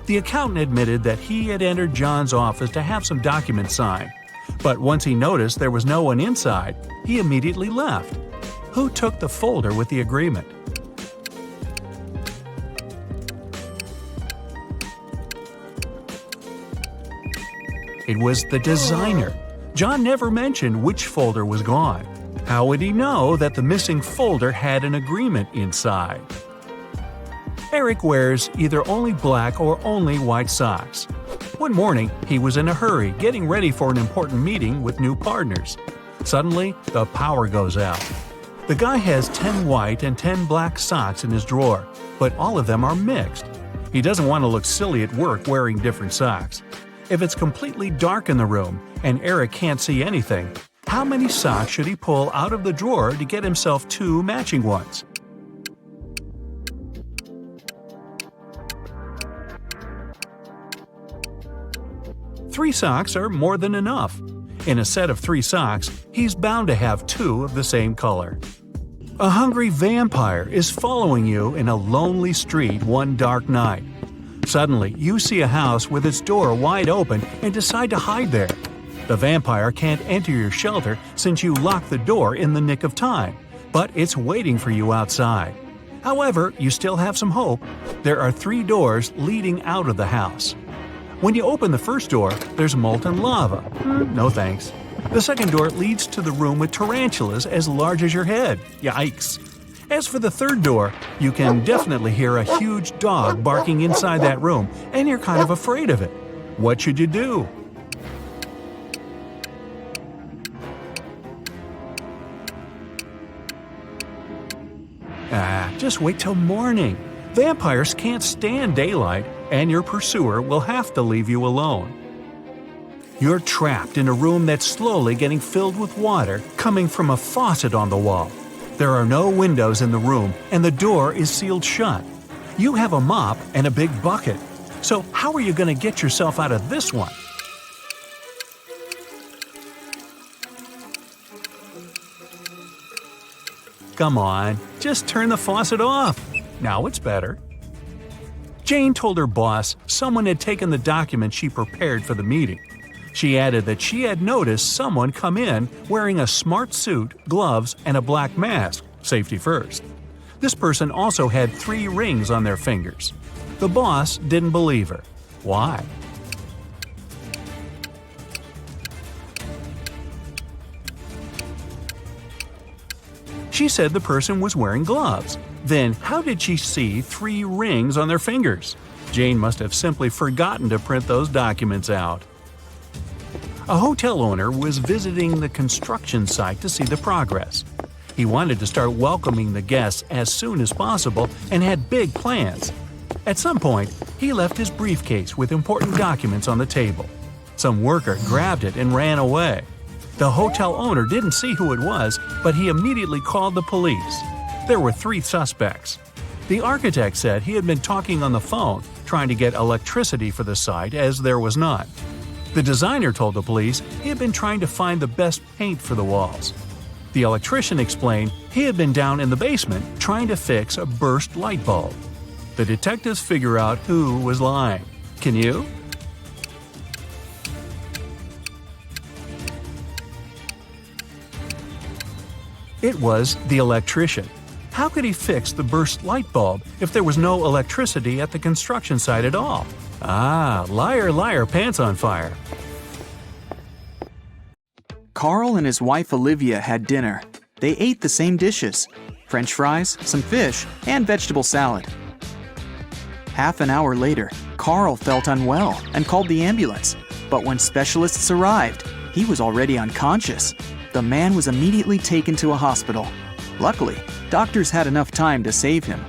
The accountant admitted that he had entered John's office to have some documents signed, but once he noticed there was no one inside, he immediately left. Who took the folder with the agreement? It was the designer. John never mentioned which folder was gone. How would he know that the missing folder had an agreement inside? Eric wears either only black or only white socks. One morning, he was in a hurry getting ready for an important meeting with new partners. Suddenly, the power goes out. The guy has 10 white and 10 black socks in his drawer, but all of them are mixed. He doesn't want to look silly at work wearing different socks. If it's completely dark in the room and Eric can't see anything, how many socks should he pull out of the drawer to get himself 2 matching ones? Three socks are more than enough. In a set of 3 socks, he's bound to have 2 of the same color. A hungry vampire is following you in a lonely street one dark night. Suddenly, you see a house with its door wide open and decide to hide there. The vampire can't enter your shelter since you locked the door in the nick of time, but it's waiting for you outside. However, you still have some hope. There are 3 doors leading out of the house. When you open the first door, there's molten lava. No thanks. The second door leads to the room with tarantulas as large as your head. Yikes. As for the third door, you can definitely hear a huge dog barking inside that room, and you're kind of afraid of it. What should you do? Just wait till morning. Vampires can't stand daylight, and your pursuer will have to leave you alone. You're trapped in a room that's slowly getting filled with water coming from a faucet on the wall. There are no windows in the room, and the door is sealed shut. You have a mop and a big bucket. So how are you going to get yourself out of this one? Come on, just turn the faucet off. Now it's better. Jane told her boss someone had taken the documents she prepared for the meeting. She added that she had noticed someone come in wearing a smart suit, gloves, and a black mask, safety first. This person also had 3 rings on their fingers. The boss didn't believe her. Why? She said the person was wearing gloves. Then how did she see 3 rings on their fingers? Jane must have simply forgotten to print those documents out. A hotel owner was visiting the construction site to see the progress. He wanted to start welcoming the guests as soon as possible and had big plans. At some point, he left his briefcase with important documents on the table. Some worker grabbed it and ran away. The hotel owner didn't see who it was, but he immediately called the police. There were 3 suspects. The architect said he had been talking on the phone, trying to get electricity for the site as there was none. The designer told the police he had been trying to find the best paint for the walls. The electrician explained he had been down in the basement trying to fix a burst light bulb. The detectives figure out who was lying. Can you? It was the electrician. How could he fix the burst light bulb if there was no electricity at the construction site at all? Liar, liar, pants on fire. Carl and his wife Olivia had dinner. They ate the same dishes: French fries, some fish, and vegetable salad. Half an hour later, Carl felt unwell and called the ambulance. But when specialists arrived, he was already unconscious. The man was immediately taken to a hospital. Luckily, doctors had enough time to save him.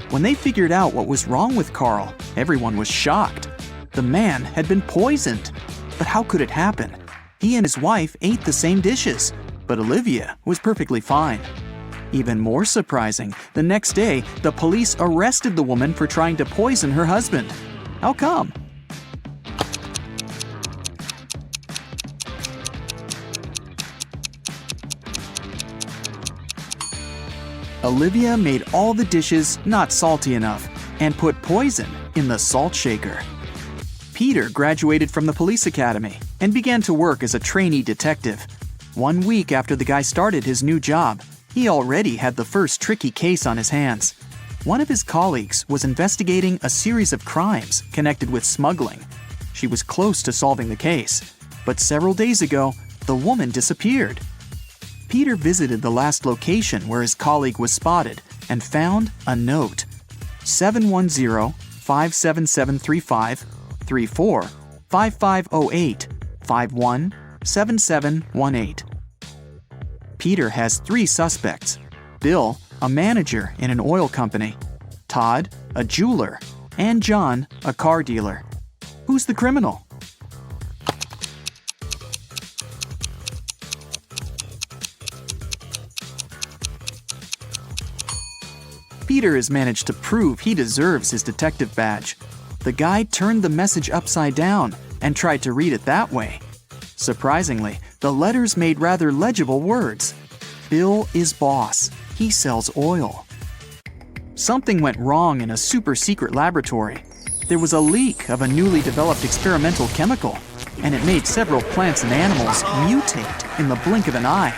When they figured out what was wrong with Carl, everyone was shocked. The man had been poisoned. But how could it happen? He and his wife ate the same dishes, but Olivia was perfectly fine. Even more surprising, the next day, the police arrested the woman for trying to poison her husband. How come? Olivia made all the dishes not salty enough and put poison in the salt shaker. Peter graduated from the police academy and began to work as a trainee detective. 1 week after the guy started his new job, he already had the first tricky case on his hands. One of his colleagues was investigating a series of crimes connected with smuggling. She was close to solving the case, but several days ago, the woman disappeared. Peter visited the last location where his colleague was spotted and found a note: 710-57735, 34 5508 51 7718. Peter has 3 suspects: Bill, a manager in an oil company; Todd, a jeweler; and John, a car dealer. Who's the criminal? Peter has managed to prove he deserves his detective badge. The guy turned the message upside down and tried to read it that way. Surprisingly, the letters made rather legible words. Bill is boss. He sells oil. Something went wrong in a super secret laboratory. There was a leak of a newly developed experimental chemical, and it made several plants and animals mutate in the blink of an eye.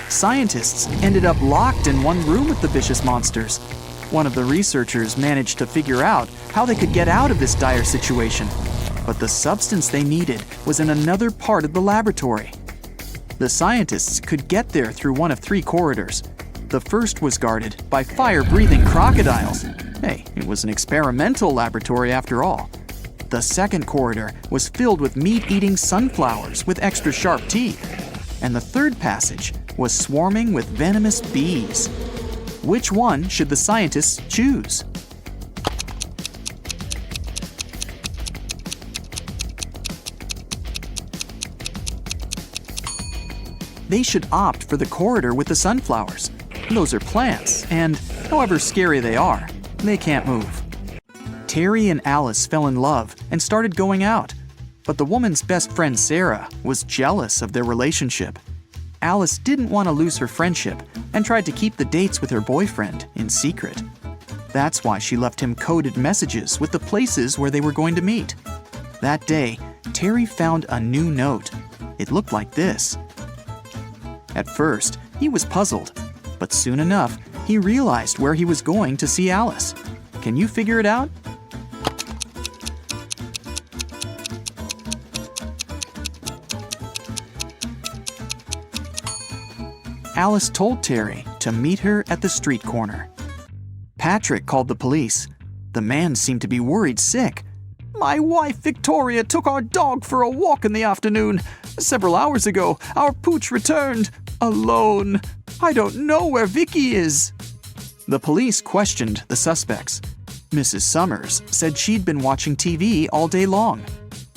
Scientists ended up locked in one room with the vicious monsters. One of the researchers managed to figure out how they could get out of this dire situation, but the substance they needed was in another part of the laboratory. The scientists could get there through one of 3 corridors. The first was guarded by fire-breathing crocodiles. Hey, it was an experimental laboratory after all. The second corridor was filled with meat-eating sunflowers with extra sharp teeth. And the third passage was swarming with venomous bees. Which one should the scientists choose? They should opt for the corridor with the sunflowers. Those are plants, and however scary they are, they can't move. Terry and Alice fell in love and started going out, but the woman's best friend Sarah was jealous of their relationship. Alice didn't want to lose her friendship and tried to keep the dates with her boyfriend in secret. That's why she left him coded messages with the places where they were going to meet. That day, Terry found a new note. It looked like this. At first, he was puzzled, but soon enough, he realized where he was going to see Alice. Can you figure it out? Alice told Terry to meet her at the street corner. Patrick called the police. The man seemed to be worried sick. "My wife Victoria took our dog for a walk in the afternoon. Several hours ago, our pooch returned alone. I don't know where Vicky is." The police questioned the suspects. Mrs. Summers said she'd been watching TV all day long.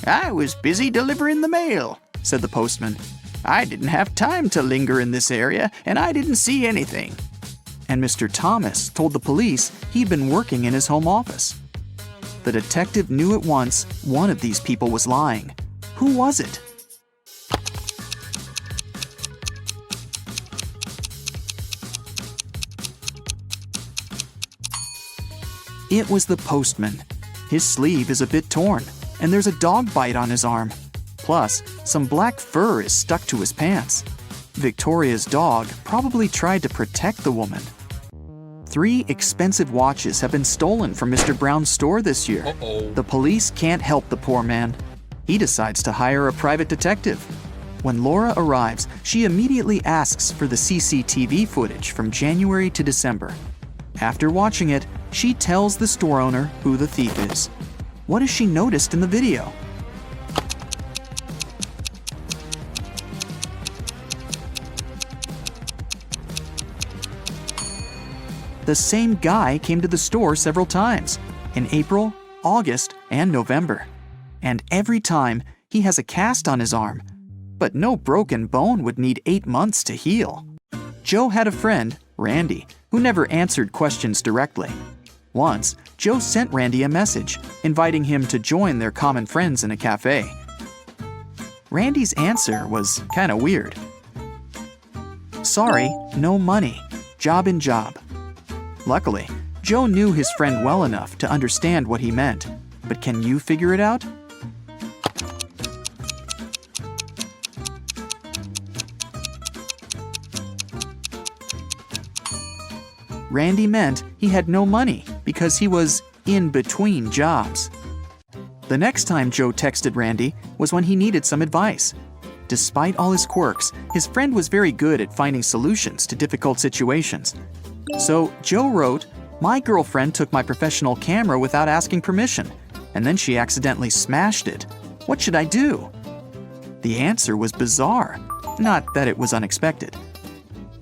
"I was busy delivering the mail," said the postman. "I didn't have time to linger in this area, and I didn't see anything." And Mr. Thomas told the police he'd been working in his home office. The detective knew at once one of these people was lying. Who was it? It was the postman. His sleeve is a bit torn, and there's a dog bite on his arm. Plus, some black fur is stuck to his pants. Victoria's dog probably tried to protect the woman. 3 expensive watches have been stolen from Mr. Brown's store this year. The police can't help the poor man. He decides to hire a private detective. When Laura arrives, she immediately asks for the CCTV footage from January to December. After watching it, she tells the store owner who the thief is. What has she noticed in the video? The same guy came to the store several times, in April, August, and November. And every time, he has a cast on his arm. But no broken bone would need 8 months to heal. Joe had a friend, Randy, who never answered questions directly. Once, Joe sent Randy a message, inviting him to join their common friends in a cafe. Randy's answer was kinda weird. "Sorry, no money. Job in job." Luckily, Joe knew his friend well enough to understand what he meant. But can you figure it out? Randy meant he had no money because he was in between jobs. The next time Joe texted Randy was when he needed some advice. Despite all his quirks, his friend was very good at finding solutions to difficult situations. So Joe wrote, "My girlfriend took my professional camera without asking permission, and then she accidentally smashed it. What should I do?" The answer was bizarre, not that it was unexpected.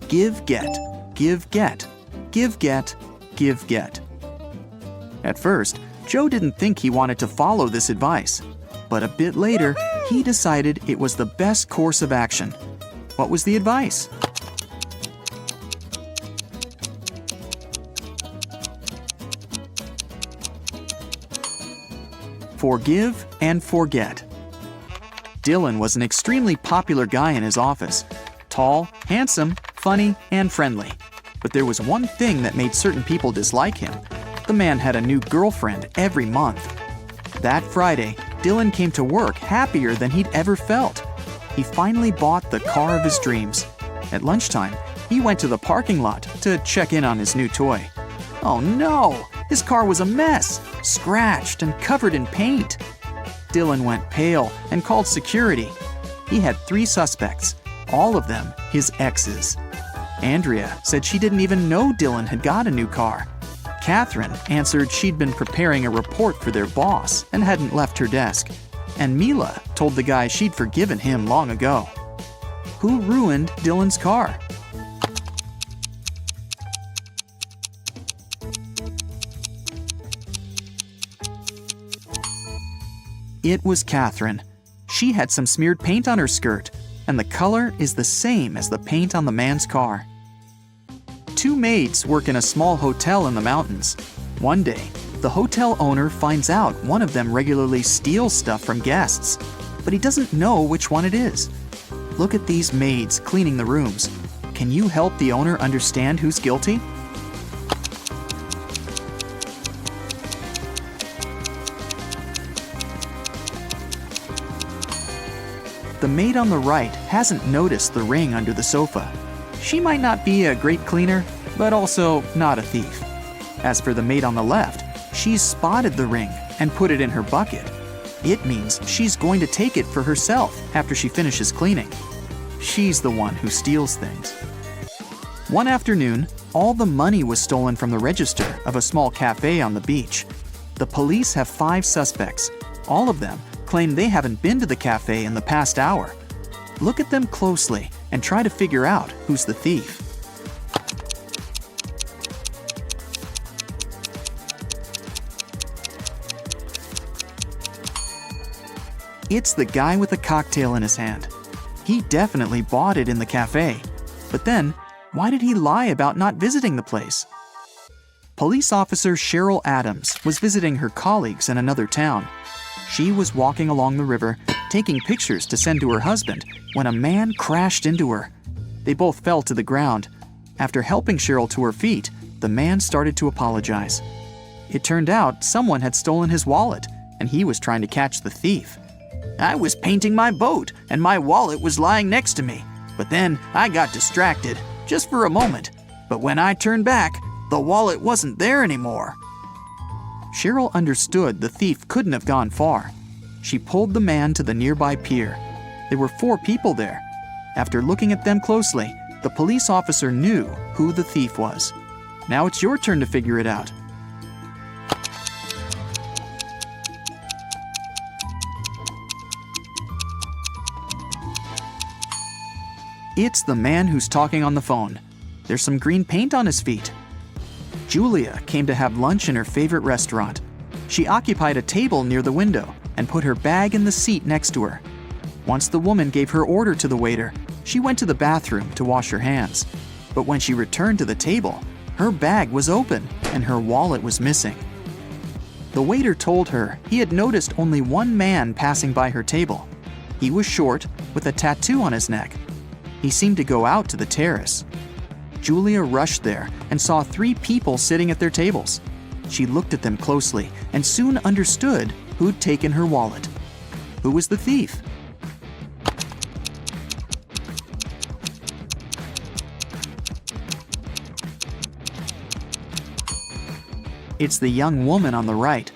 Give, get, give, get, give, get, give, get. At first, Joe didn't think he wanted to follow this advice, but a bit later, he decided it was the best course of action. What was the advice? Forgive and forget. Dylan was an extremely popular guy in his office. Tall, handsome, funny, and friendly. But there was one thing that made certain people dislike him. The man had a new girlfriend every month. That Friday, Dylan came to work happier than he'd ever felt. He finally bought the car of his dreams. At lunchtime, he went to the parking lot to check in on his new toy. Oh no! His car was a mess, scratched and covered in paint. Dylan went pale and called security. He had 3 suspects, all of them his exes. Andrea said she didn't even know Dylan had got a new car. Catherine answered she'd been preparing a report for their boss and hadn't left her desk. And Mila told the guy she'd forgiven him long ago. Who ruined Dylan's car? It was Catherine. She had some smeared paint on her skirt, and the color is the same as the paint on the man's car. 2 maids work in a small hotel in the mountains. One day, the hotel owner finds out one of them regularly steals stuff from guests, but he doesn't know which one it is. Look at these maids cleaning the rooms. Can you help the owner understand who's guilty? The maid on the right hasn't noticed the ring under the sofa. She might not be a great cleaner, but also not a thief. As for the maid on the left, she's spotted the ring and put it in her bucket. It means she's going to take it for herself after she finishes cleaning. She's the one who steals things. One afternoon, all the money was stolen from the register of a small cafe on the beach. The police have 5 suspects. All of them claim they haven't been to the cafe in the past hour. Look at them closely and try to figure out who's the thief. It's the guy with a cocktail in his hand. He definitely bought it in the cafe. But then, why did he lie about not visiting the place? Police officer Cheryl Adams was visiting her colleagues in another town. She was walking along the river, taking pictures to send to her husband, when a man crashed into her. They both fell to the ground. After helping Cheryl to her feet, the man started to apologize. It turned out someone had stolen his wallet, and he was trying to catch the thief. "I was painting my boat, and my wallet was lying next to me. But then I got distracted, just for a moment. But when I turned back, the wallet wasn't there anymore." Cheryl understood the thief couldn't have gone far. She pulled the man to the nearby pier. There were 4 people there. After looking at them closely, the police officer knew who the thief was. Now it's your turn to figure it out. It's the man who's talking on the phone. There's some green paint on his feet. Julia came to have lunch in her favorite restaurant. She occupied a table near the window and put her bag in the seat next to her. Once the woman gave her order to the waiter, she went to the bathroom to wash her hands. But when she returned to the table, her bag was open and her wallet was missing. The waiter told her he had noticed only one man passing by her table. He was short, with a tattoo on his neck. He seemed to go out to the terrace. Julia rushed there and saw 3 people sitting at their tables. She looked at them closely and soon understood who'd taken her wallet. Who was the thief? It's the young woman on the right.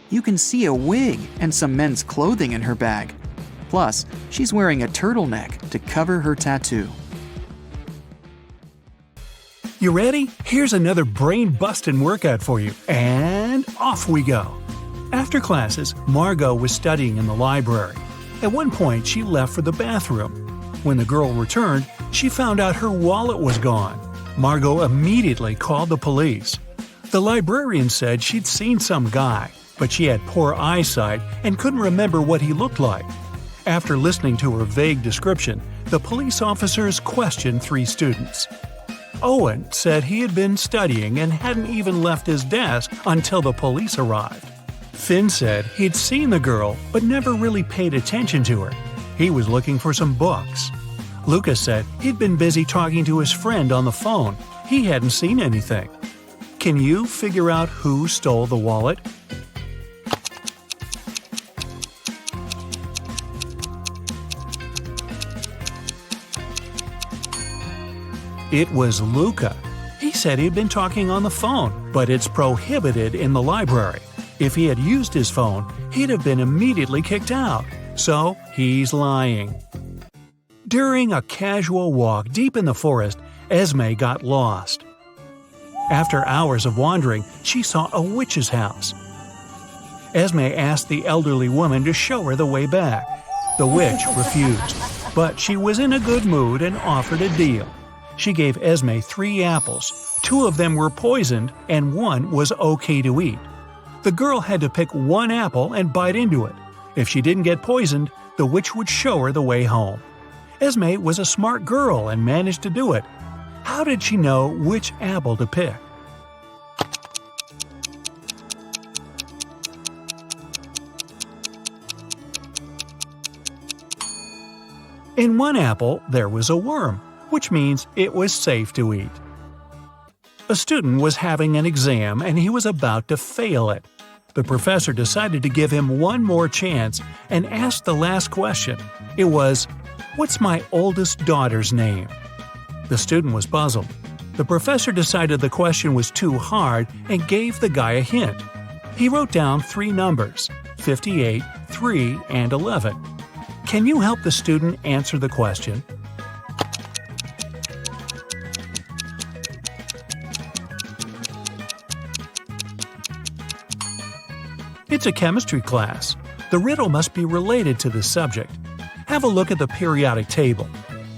You can see a wig and some men's clothing in her bag. Plus, she's wearing a turtleneck to cover her tattoo. You ready? Here's another brain-busting workout for you. And off we go. After classes, Margot was studying in the library. At one point, she left for the bathroom. When the girl returned, she found out her wallet was gone. Margot immediately called the police. The librarian said she'd seen some guy, but she had poor eyesight and couldn't remember what he looked like. After listening to her vague description, the police officers questioned 3 students. Owen said he had been studying and hadn't even left his desk until the police arrived. Finn said he'd seen the girl but never really paid attention to her. He was looking for some books. Lucas said he'd been busy talking to his friend on the phone. He hadn't seen anything. Can you figure out who stole the wallet? It was Luca. He said he'd been talking on the phone, but it's prohibited in the library. If he had used his phone, he'd have been immediately kicked out. So he's lying. During a casual walk deep in the forest, Esme got lost. After hours of wandering, she saw a witch's house. Esme asked the elderly woman to show her the way back. The witch refused, but she was in a good mood and offered a deal. She gave Esme 3 apples. 2 of them were poisoned and 1 was okay to eat. The girl had to pick 1 apple and bite into it. If she didn't get poisoned, the witch would show her the way home. Esme was a smart girl and managed to do it. How did she know which apple to pick? In 1 apple, there was a worm, which means it was safe to eat. A student was having an exam and he was about to fail it. The professor decided to give him 1 more chance and asked the last question. It was, "What's my oldest daughter's name?" The student was puzzled. The professor decided the question was too hard and gave the guy a hint. He wrote down 3 numbers, 58, 3, and 11. Can you help the student answer the question? It's a chemistry class. The riddle must be related to this subject. Have a look at the periodic table.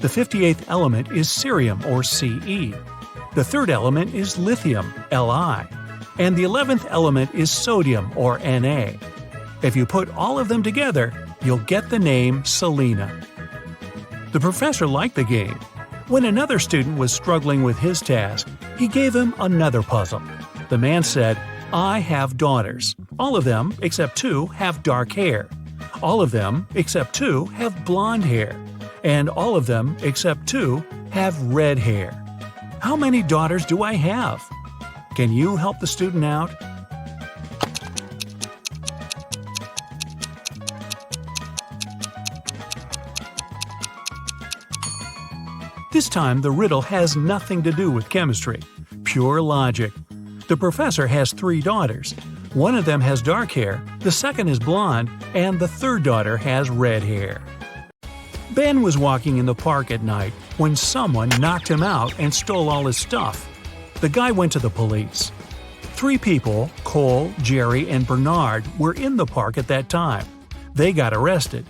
The 58th element is cerium, or Ce. The 3rd element is lithium, Li. And the 11th element is sodium, or Na. If you put all of them together, you'll get the name Selena. The professor liked the game. When another student was struggling with his task, he gave him another puzzle. The man said, "I have daughters. All of them, except 2, have dark hair. All of them, except 2, have blonde hair. And all of them, except 2, have red hair. How many daughters do I have?" Can you help the student out? This time, the riddle has nothing to do with chemistry. Pure logic. The professor has 3 daughters. 1 of them has dark hair, the 2nd is blonde, and the 3rd daughter has red hair. Ben was walking in the park at night when someone knocked him out and stole all his stuff. The guy went to the police. 3 people, Cole, Jerry, and Bernard, were in the park at that time. They got arrested.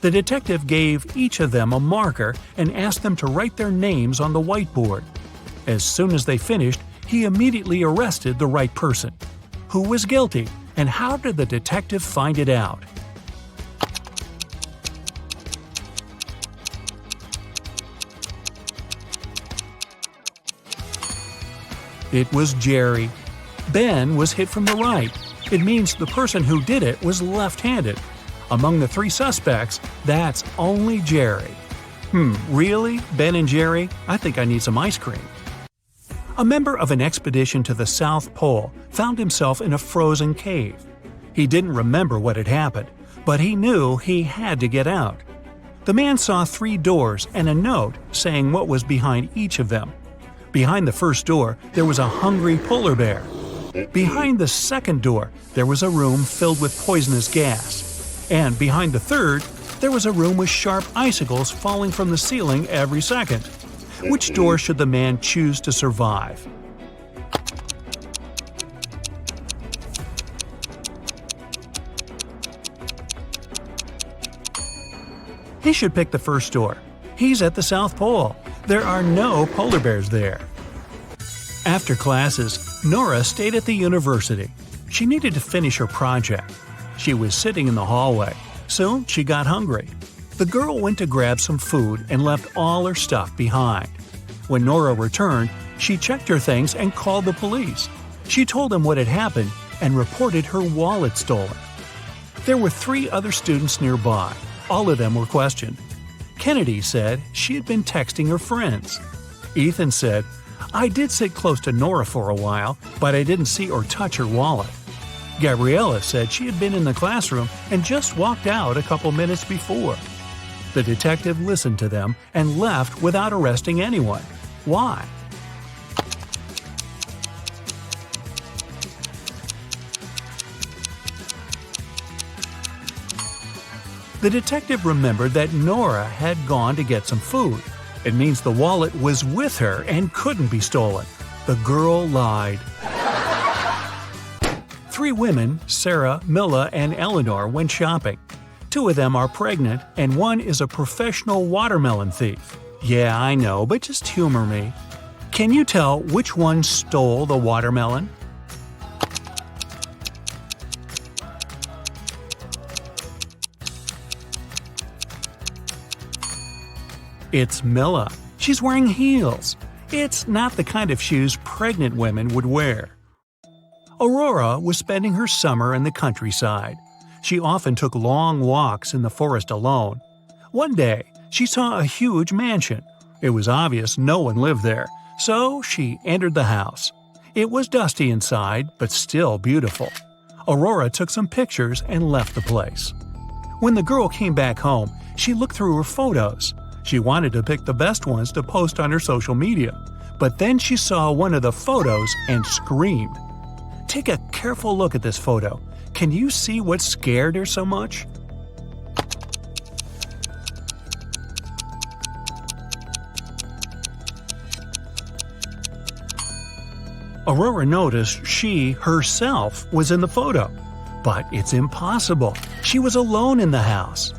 The detective gave each of them a marker and asked them to write their names on the whiteboard. As soon as they finished, he immediately arrested the right person. Who was guilty, and how did the detective find it out? It was Jerry. Ben was hit from the right. It means the person who did it was left-handed. Among the 3 suspects, that's only Jerry. Really? Ben and Jerry? I think I need some ice cream. A member of an expedition to the South Pole found himself in a frozen cave. He didn't remember what had happened, but he knew he had to get out. The man saw 3 doors and a note saying what was behind each of them. Behind the first door, there was a hungry polar bear. Behind the second door, there was a room filled with poisonous gas. And behind the third, there was a room with sharp icicles falling from the ceiling every second. Which door should the man choose to survive? He should pick the first door. He's at the South Pole. There are no polar bears there. After classes, Nora stayed at the university. She needed to finish her project. She was sitting in the hallway. Soon she got hungry. The girl went to grab some food and left all her stuff behind. When Nora returned, she checked her things and called the police. She told them what had happened and reported her wallet stolen. There were 3 other students nearby. All of them were questioned. Kennedy said she had been texting her friends. Ethan said, "I did sit close to Nora for a while, but I didn't see or touch her wallet." Gabriella said she had been in the classroom and just walked out a couple minutes before. The detective listened to them and left without arresting anyone. Why? The detective remembered that Nora had gone to get some food. It means the wallet was with her and couldn't be stolen. The girl lied. 3 women, Sarah, Milla, and Eleanor, went shopping. 2 of them are pregnant, and 1 is a professional watermelon thief. Yeah, I know, but just humor me. Can you tell which one stole the watermelon? It's Milla. She's wearing heels. It's not the kind of shoes pregnant women would wear. Aurora was spending her summer in the countryside. She often took long walks in the forest alone. One day, she saw a huge mansion. It was obvious no one lived there, so she entered the house. It was dusty inside, but still beautiful. Aurora took some pictures and left the place. When the girl came back home, she looked through her photos. She wanted to pick the best ones to post on her social media, but then she saw one of the photos and screamed. Take a careful look at this photo. Can you see what scared her so much? Aurora noticed she, herself, was in the photo. But it's impossible. She was alone in the house.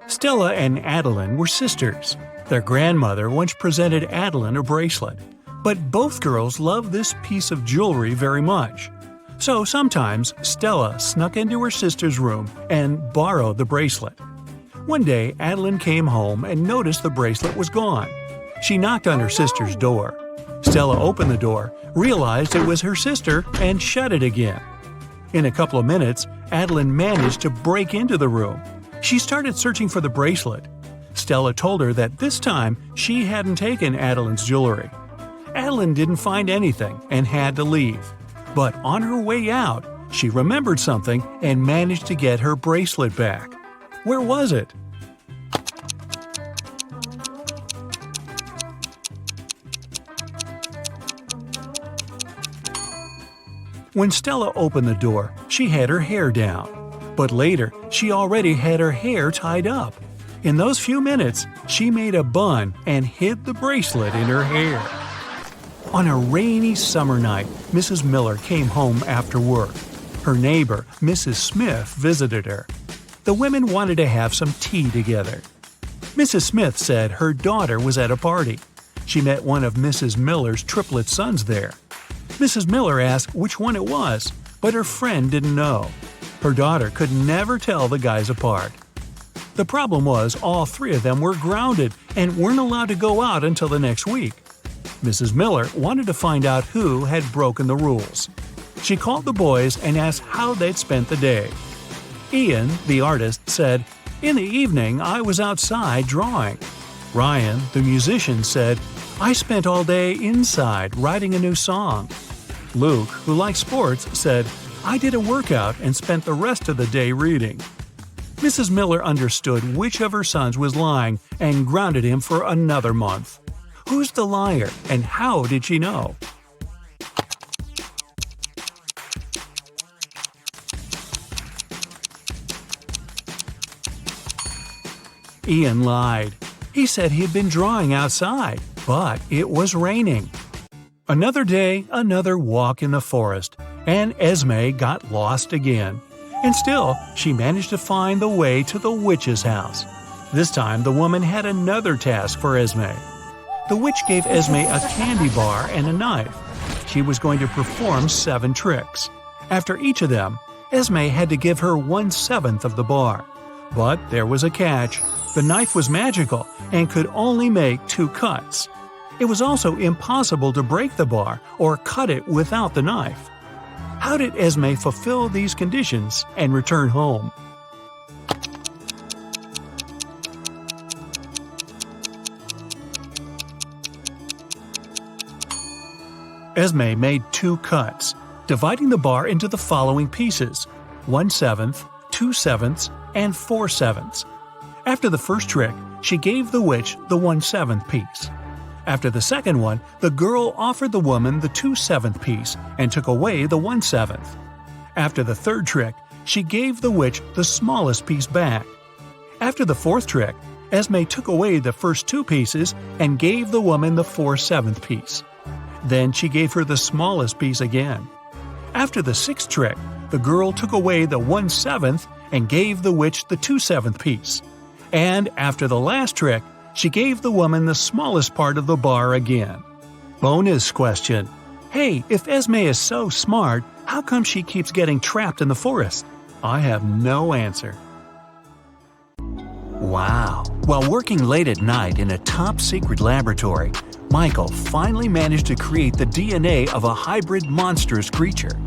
Stella and Adeline were sisters. Their grandmother once presented Adeline a bracelet. But both girls loved this piece of jewelry very much. So sometimes Stella snuck into her sister's room and borrowed the bracelet. One day, Adeline came home and noticed the bracelet was gone. She knocked on her sister's door. Stella opened the door, realized it was her sister, and shut it again. In a couple of minutes, Adeline managed to break into the room. She started searching for the bracelet. Stella told her that this time she hadn't taken Adeline's jewelry. Adeline didn't find anything and had to leave. But on her way out, she remembered something and managed to get her bracelet back. Where was it? When Stella opened the door, she had her hair down. But later, she already had her hair tied up. In those few minutes, she made a bun and hid the bracelet in her hair. On a rainy summer night, Mrs. Miller came home after work. Her neighbor, Mrs. Smith, visited her. The women wanted to have some tea together. Mrs. Smith said her daughter was at a party. She met one of Mrs. Miller's triplet sons there. Mrs. Miller asked which one it was, but her friend didn't know. Her daughter could never tell the guys apart. The problem was all 3 of them were grounded and weren't allowed to go out until the next week. Mrs. Miller wanted to find out who had broken the rules. She called the boys and asked how they'd spent the day. Ian, the artist, said, "In the evening, I was outside drawing." Ryan, the musician, said, "I spent all day inside writing a new song." Luke, who likes sports, said, "I did a workout and spent the rest of the day reading." Mrs. Miller understood which of her sons was lying and grounded him for another month. Who's the liar, and how did she know? Ian lied. He said he'd been drawing outside, but it was raining. Another day, another walk in the forest, and Esme got lost again. And still, she managed to find the way to the witch's house. This time, the woman had another task for Esme. The witch gave Esme a candy bar and a knife. She was going to perform 7 tricks. After each of them, Esme had to give her 1/7 of the bar. But there was a catch. The knife was magical and could only make 2 cuts. It was also impossible to break the bar or cut it without the knife. How did Esme fulfill these conditions and return home? Esme made 2 cuts, dividing the bar into the following pieces: 1/7, 2/7, and 4/7. After the first trick, she gave the witch the 1/7 piece. After the second one, the girl offered the woman the 2/7 piece and took away the 1/7. After the third trick, she gave the witch the smallest piece back. After the fourth trick, Esme took away the first 2 pieces and gave the woman the 4/7 piece. Then she gave her the smallest piece again. After the sixth trick, the girl took away the 1/7 and gave the witch the 2/7 piece. And after the last trick, she gave the woman the smallest part of the bar again. Bonus question. Hey, if Esme is so smart, how come she keeps getting trapped in the forest? I have no answer. Wow. While working late at night in a top-secret laboratory, Michael finally managed to create the DNA of a hybrid monstrous creature.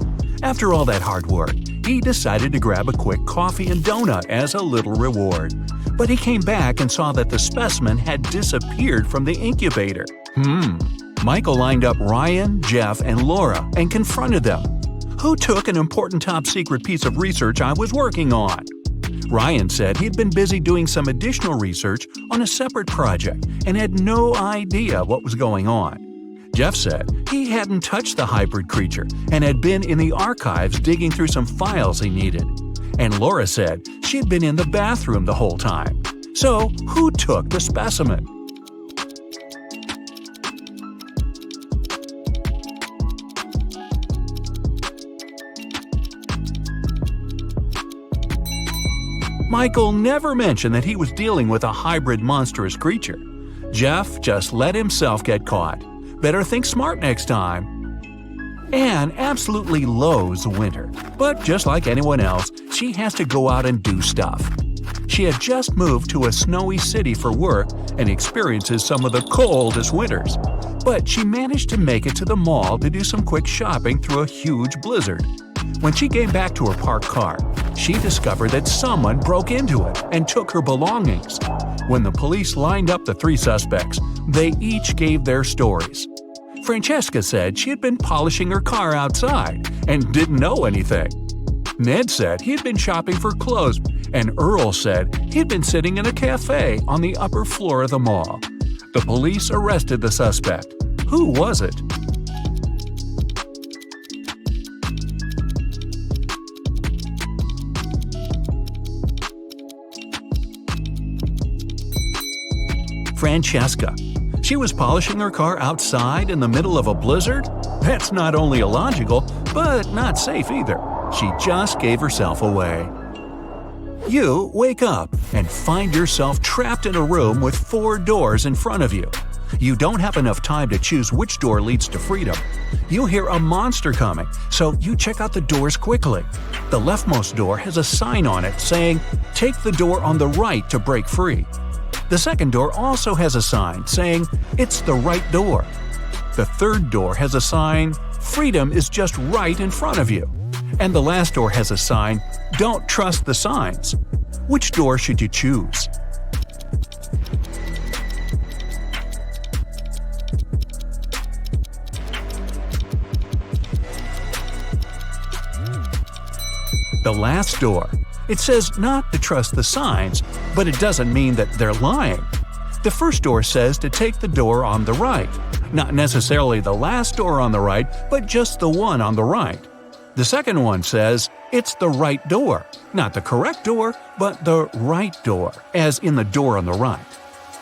After all that hard work, he decided to grab a quick coffee and donut as a little reward. But he came back and saw that the specimen had disappeared from the incubator. Michael lined up Ryan, Jeff, and Laura and confronted them. Who took an important top-secret piece of research I was working on? Ryan said he'd been busy doing some additional research on a separate project and had no idea what was going on. Jeff said he hadn't touched the hybrid creature and had been in the archives digging through some files he needed. And Laura said she'd been in the bathroom the whole time. So, who took the specimen? Michael never mentioned that he was dealing with a hybrid monstrous creature. Jeff just let himself get caught. Better think smart next time. Anne absolutely loathes winter, but just like anyone else, she has to go out and do stuff. She had just moved to a snowy city for work and experiences some of the coldest winters. But she managed to make it to the mall to do some quick shopping through a huge blizzard. When she came back to her parked car, she discovered that someone broke into it and took her belongings. When the police lined up the 3 suspects, they each gave their stories. Francesca said she had been polishing her car outside and didn't know anything. Ned said he'd been shopping for clothes, and Earl said he'd been sitting in a cafe on the upper floor of the mall. The police arrested the suspect. Who was it? Francesca. She was polishing her car outside in the middle of a blizzard? That's not only illogical, but not safe either. She just gave herself away. You wake up and find yourself trapped in a room with 4 doors in front of you. You don't have enough time to choose which door leads to freedom. You hear a monster coming, so you check out the doors quickly. The leftmost door has a sign on it saying, "Take the door on the right to break free." The second door also has a sign saying, "It's the right door." The third door has a sign, "Freedom is just right in front of you." And the last door has a sign, "Don't trust the signs." Which door should you choose? The last door. It says not to trust the signs, but it doesn't mean that they're lying. The first door says to take the door on the right. Not necessarily the last door on the right, but just the one on the right. The second one says, it's the right door. Not the correct door, but the right door, as in the door on the right.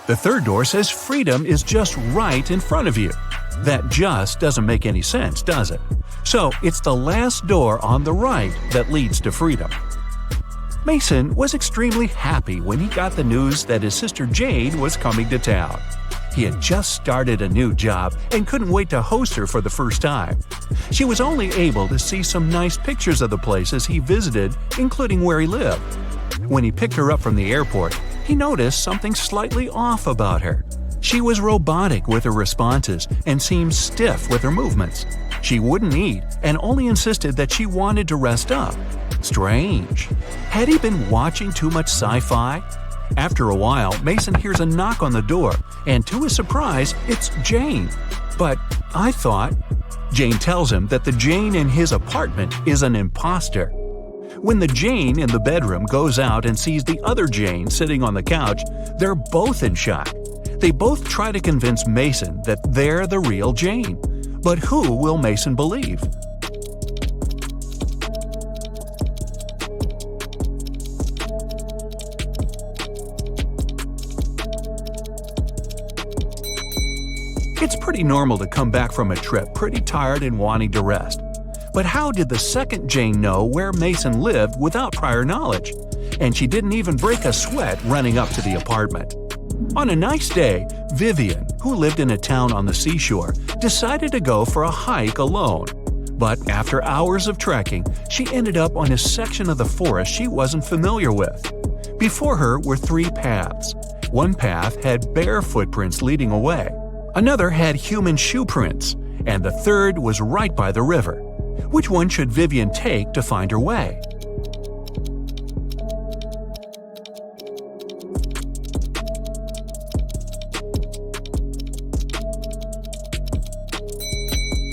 The third door says freedom is just right in front of you. That just doesn't make any sense, does it? So it's the last door on the right that leads to freedom. Mason was extremely happy when he got the news that his sister Jane was coming to town. He had just started a new job and couldn't wait to host her for the first time. She was only able to see some nice pictures of the places he visited, including where he lived. When he picked her up from the airport, he noticed something slightly off about her. She was robotic with her responses and seemed stiff with her movements. She wouldn't eat and only insisted that she wanted to rest up. Strange. Had he been watching too much sci-fi? After a while, Mason hears a knock on the door, and to his surprise, it's Jane. But I thought... Jane tells him that the Jane in his apartment is an imposter. When the Jane in the bedroom goes out and sees the other Jane sitting on the couch, they're both in shock. They both try to convince Mason that they're the real Jane. But who will Mason believe? It's pretty normal to come back from a trip pretty tired and wanting to rest. But how did the second Jane know where Mason lived without prior knowledge? And she didn't even break a sweat running up to the apartment. On a nice day, Vivian, who lived in a town on the seashore, decided to go for a hike alone. But after hours of trekking, she ended up on a section of the forest she wasn't familiar with. Before her were 3 paths. One path had bare footprints leading away. Another had human shoe prints, and the third was right by the river. Which one should Vivian take to find her way?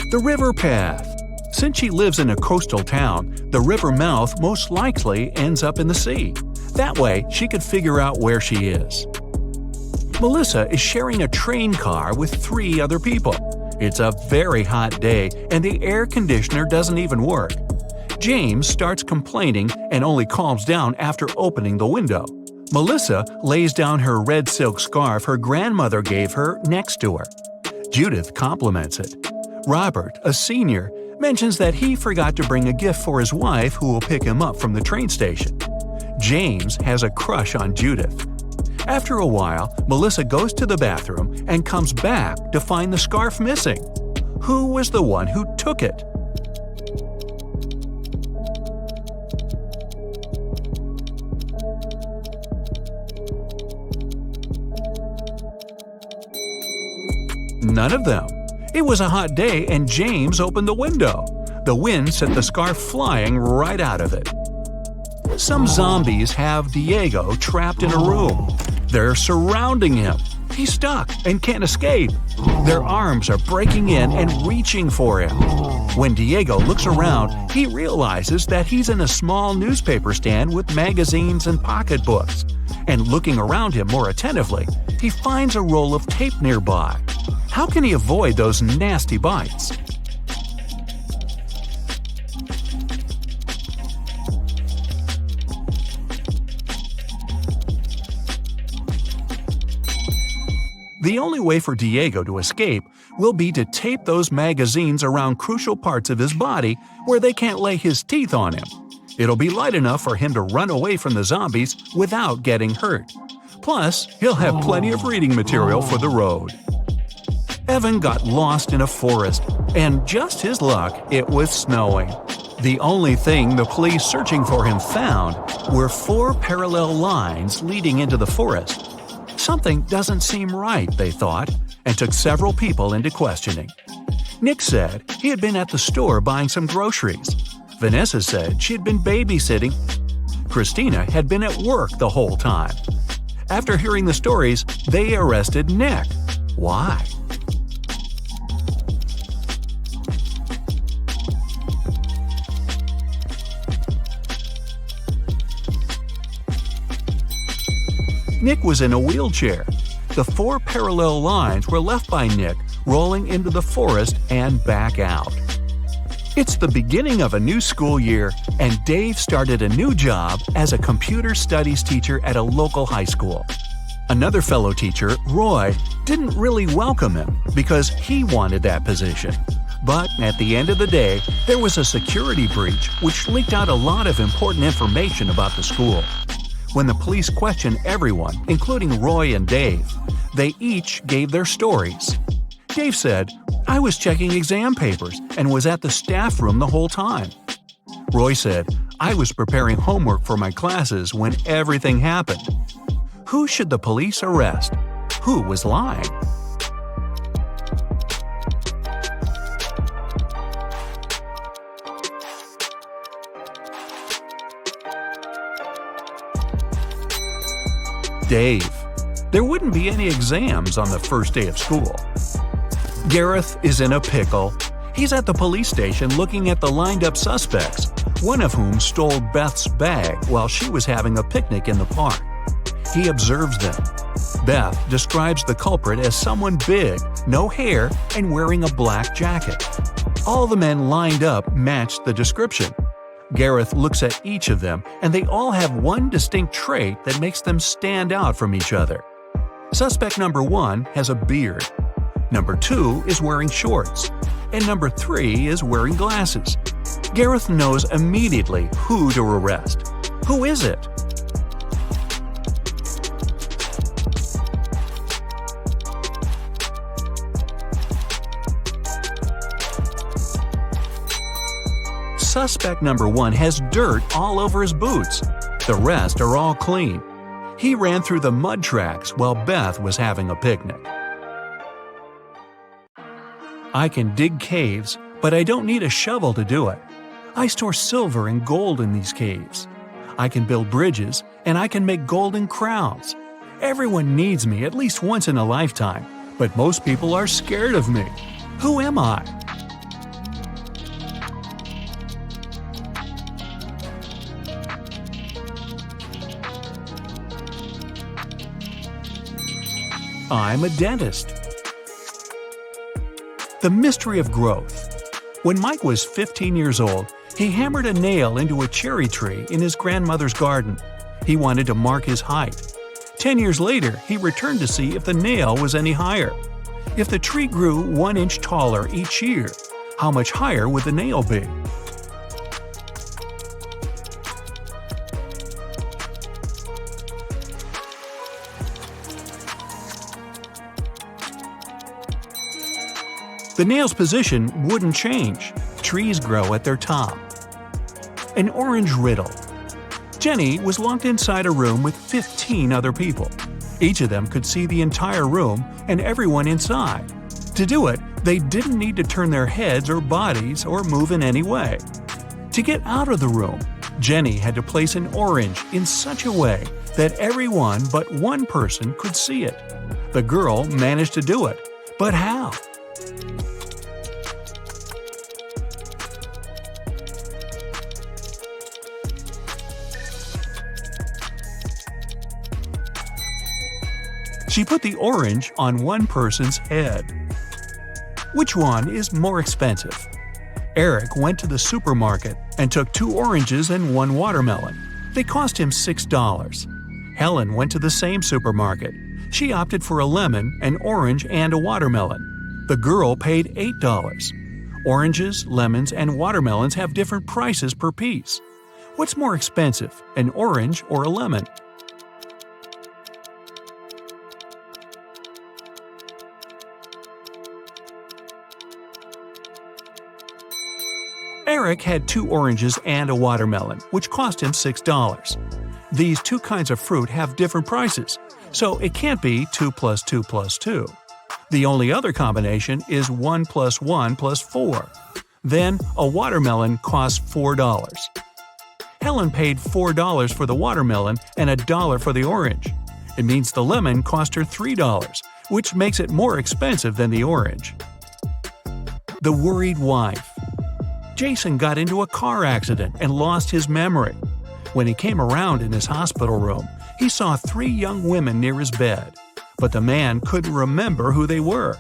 The river path. Since she lives in a coastal town, the river mouth most likely ends up in the sea. That way, she could figure out where she is. Melissa is sharing a train car with 3 other people. It's a very hot day and the air conditioner doesn't even work. James starts complaining and only calms down after opening the window. Melissa lays down her red silk scarf her grandmother gave her next to her. Judith compliments it. Robert, a senior, mentions that he forgot to bring a gift for his wife who will pick him up from the train station. James has a crush on Judith. After a while, Melissa goes to the bathroom and comes back to find the scarf missing. Who was the one who took it? None of them. It was a hot day and James opened the window. The wind sent the scarf flying right out of it. Some zombies have Diego trapped in a room. They're surrounding him. He's stuck and can't escape. Their arms are breaking in and reaching for him. When Diego looks around, he realizes that he's in a small newspaper stand with magazines and pocketbooks. And looking around him more attentively, he finds a roll of tape nearby. How can he avoid those nasty bites? The only way for Diego to escape will be to tape those magazines around crucial parts of his body where they can't lay his teeth on him. It'll be light enough for him to run away from the zombies without getting hurt. Plus, he'll have plenty of reading material for the road. Evan got lost in a forest, and just his luck, it was snowing. The only thing the police searching for him found were 4 parallel lines leading into the forest. Something doesn't seem right, they thought, and took several people into questioning. Nick said he had been at the store buying some groceries. Vanessa said she had been babysitting. Christina had been at work the whole time. After hearing the stories, they arrested Nick. Why? Nick was in a wheelchair. The 4 parallel lines were left by Nick rolling into the forest and back out. It's the beginning of a new school year, and Dave started a new job as a computer studies teacher at a local high school. Another fellow teacher, Roy, didn't really welcome him because he wanted that position. But at the end of the day, there was a security breach which leaked out a lot of important information about the school. When the police questioned everyone, including Roy and Dave, they each gave their stories. Dave said, "I was checking exam papers and was at the staff room the whole time." Roy said, "I was preparing homework for my classes when everything happened." Who should the police arrest? Who was lying? Dave. There wouldn't be any exams on the first day of school. Gareth is in a pickle. He's at the police station looking at the lined-up suspects, one of whom stole Beth's bag while she was having a picnic in the park. He observes them. Beth describes the culprit as someone big, no hair, and wearing a black jacket. All the men lined up matched the description. Gareth looks at each of them, and they all have one distinct trait that makes them stand out from each other. Suspect number 1 has a beard. Number 2 is wearing shorts. And number 3 is wearing glasses. Gareth knows immediately who to arrest. Who is it? Suspect number 1 has dirt all over his boots. The rest are all clean. He ran through the mud tracks while Beth was having a picnic. I can dig caves, but I don't need a shovel to do it. I store silver and gold in these caves. I can build bridges, and I can make golden crowns. Everyone needs me at least once in a lifetime, but most people are scared of me. Who am I? I'm a dentist. The mystery of growth. When Mike was 15 years old, he hammered a nail into a cherry tree in his grandmother's garden. He wanted to mark his height. 10 years later, he returned to see if the nail was any higher. If the tree grew 1 inch taller each year, how much higher would the nail be? The nail's position wouldn't change. Trees grow at their top. An orange riddle. Jenny was locked inside a room with 15 other people. Each of them could see the entire room and everyone inside. To do it, they didn't need to turn their heads or bodies or move in any way. To get out of the room, Jenny had to place an orange in such a way that everyone but one person could see it. The girl managed to do it, but how? She put the orange on one person's head. Which one is more expensive? Eric went to the supermarket and took 2 oranges and 1 watermelon. They cost him $6. Helen went to the same supermarket. She opted for a lemon, an orange, and a watermelon. The girl paid $8. Oranges, lemons, and watermelons have different prices per piece. What's more expensive, an orange or a lemon? Eric had 2 oranges and a watermelon, which cost him $6. These 2 kinds of fruit have different prices, so it can't be 2 plus 2 plus 2. The only other combination is 1 plus 1 plus 4. Then, a watermelon costs $4. Helen paid $4 for the watermelon and $1 for the orange. It means the lemon cost her $3, which makes it more expensive than the orange. The worried wife. Jason got into a car accident and lost his memory. When he came around in his hospital room, he saw 3 young women near his bed, but the man couldn't remember who they were.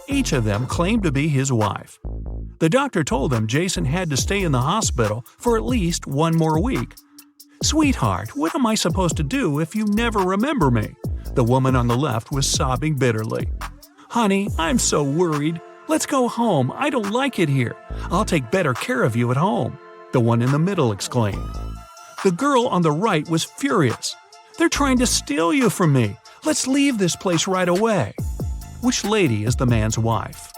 Each of them claimed to be his wife. The doctor told them Jason had to stay in the hospital for at least 1 more week. "Sweetheart, what am I supposed to do if you never remember me?" The woman on the left was sobbing bitterly. "Honey, I'm so worried. Let's go home. I don't like it here. I'll take better care of you at home," the one in the middle exclaimed. The girl on the right was furious. "They're trying to steal you from me. Let's leave this place right away." Which lady is the man's wife?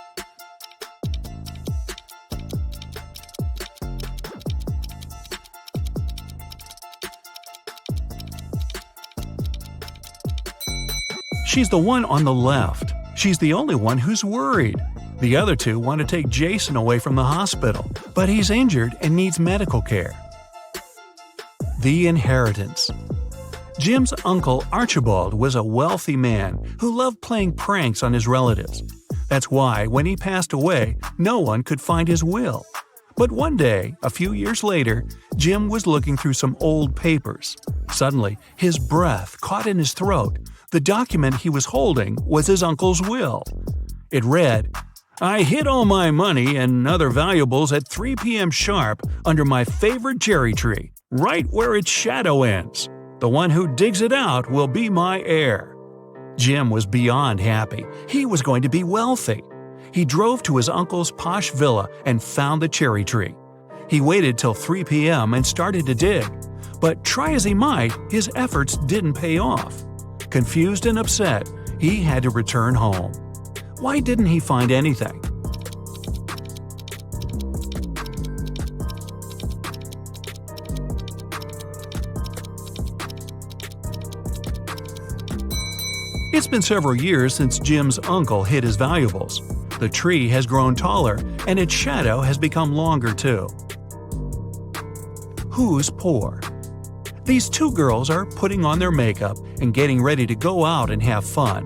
She's the one on the left. She's the only one who's worried. The other 2 want to take Jason away from the hospital, but he's injured and needs medical care. The inheritance. Jim's uncle Archibald was a wealthy man who loved playing pranks on his relatives. That's why, when he passed away, no one could find his will. But one day, a few years later, Jim was looking through some old papers. Suddenly, his breath caught in his throat. The document he was holding was his uncle's will. It read, "I hid all my money and other valuables at 3 p.m. sharp under my favorite cherry tree, right where its shadow ends. The one who digs it out will be my heir." Jim was beyond happy. He was going to be wealthy. He drove to his uncle's posh villa and found the cherry tree. He waited till 3 p.m. and started to dig. But try as he might, his efforts didn't pay off. Confused and upset, he had to return home. Why didn't he find anything? It's been several years since Jim's uncle hid his valuables. The tree has grown taller, and its shadow has become longer too. Who's poor? These two girls are putting on their makeup and getting ready to go out and have fun.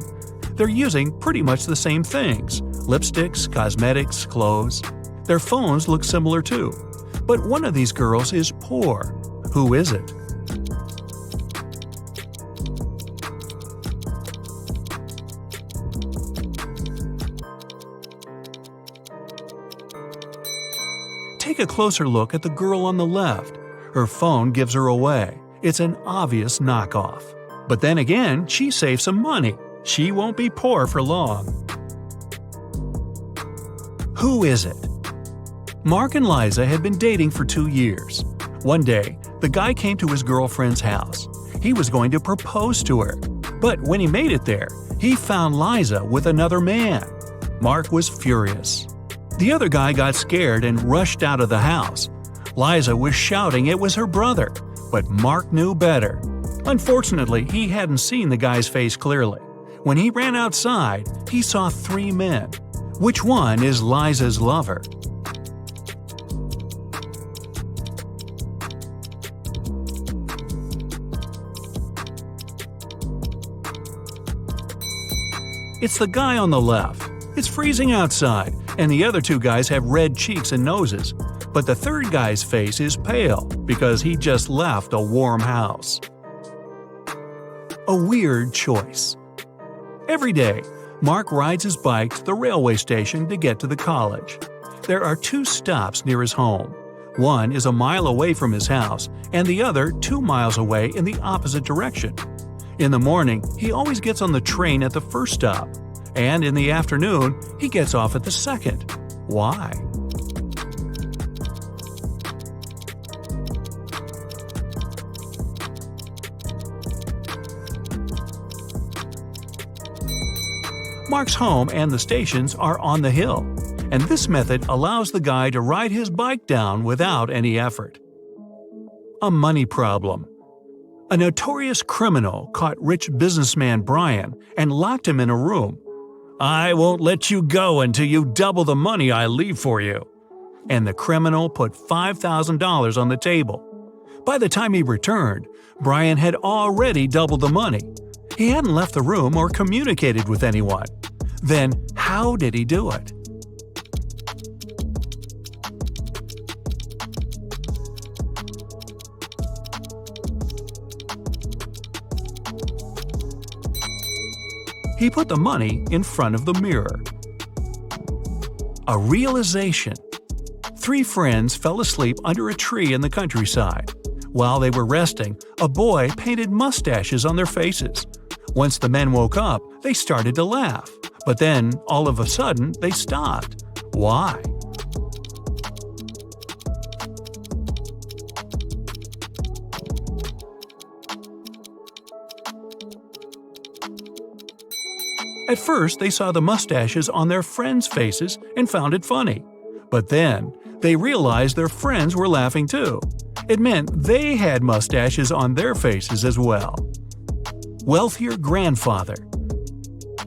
They're using pretty much the same things: lipsticks, cosmetics, clothes. Their phones look similar too. But one of these girls is poor. Who is it? Take a closer look at the girl on the left. Her phone gives her away. It's an obvious knockoff. But then again, she saved some money. She won't be poor for long. Who is it? Mark and Liza had been dating for 2 years. One day, the guy came to his girlfriend's house. He was going to propose to her. But when he made it there, he found Liza with another man. Mark was furious. The other guy got scared and rushed out of the house. Liza was shouting it was her brother, but Mark knew better. Unfortunately, he hadn't seen the guy's face clearly. When he ran outside, he saw 3 men. Which one is Liza's lover? It's the guy on the left. It's freezing outside, and the other 2 guys have red cheeks and noses. But the third guy's face is pale because he just left a warm house. A weird choice. Every day, Mark rides his bike to the railway station to get to the college. There are 2 stops near his home. One is a mile away from his house, and the other 2 miles away in the opposite direction. In the morning, he always gets on the train at the first stop, and in the afternoon, he gets off at the second. Why? Mark's home and the stations are on the hill, and this method allows the guy to ride his bike down without any effort. A money problem. A notorious criminal caught rich businessman Brian and locked him in a room. "I won't let you go until you double the money I leave for you." And the criminal put $5,000 on the table. By the time he returned, Brian had already doubled the money. He hadn't left the room or communicated with anyone. Then, how did he do it? He put the money in front of the mirror. A realization. 3 friends fell asleep under a tree in the countryside. While they were resting, a boy painted mustaches on their faces. Once the men woke up, they started to laugh. But then, all of a sudden, they stopped. Why? At first, they saw the mustaches on their friends' faces and found it funny. But then, they realized their friends were laughing too. It meant they had mustaches on their faces as well. Wealthier grandfather.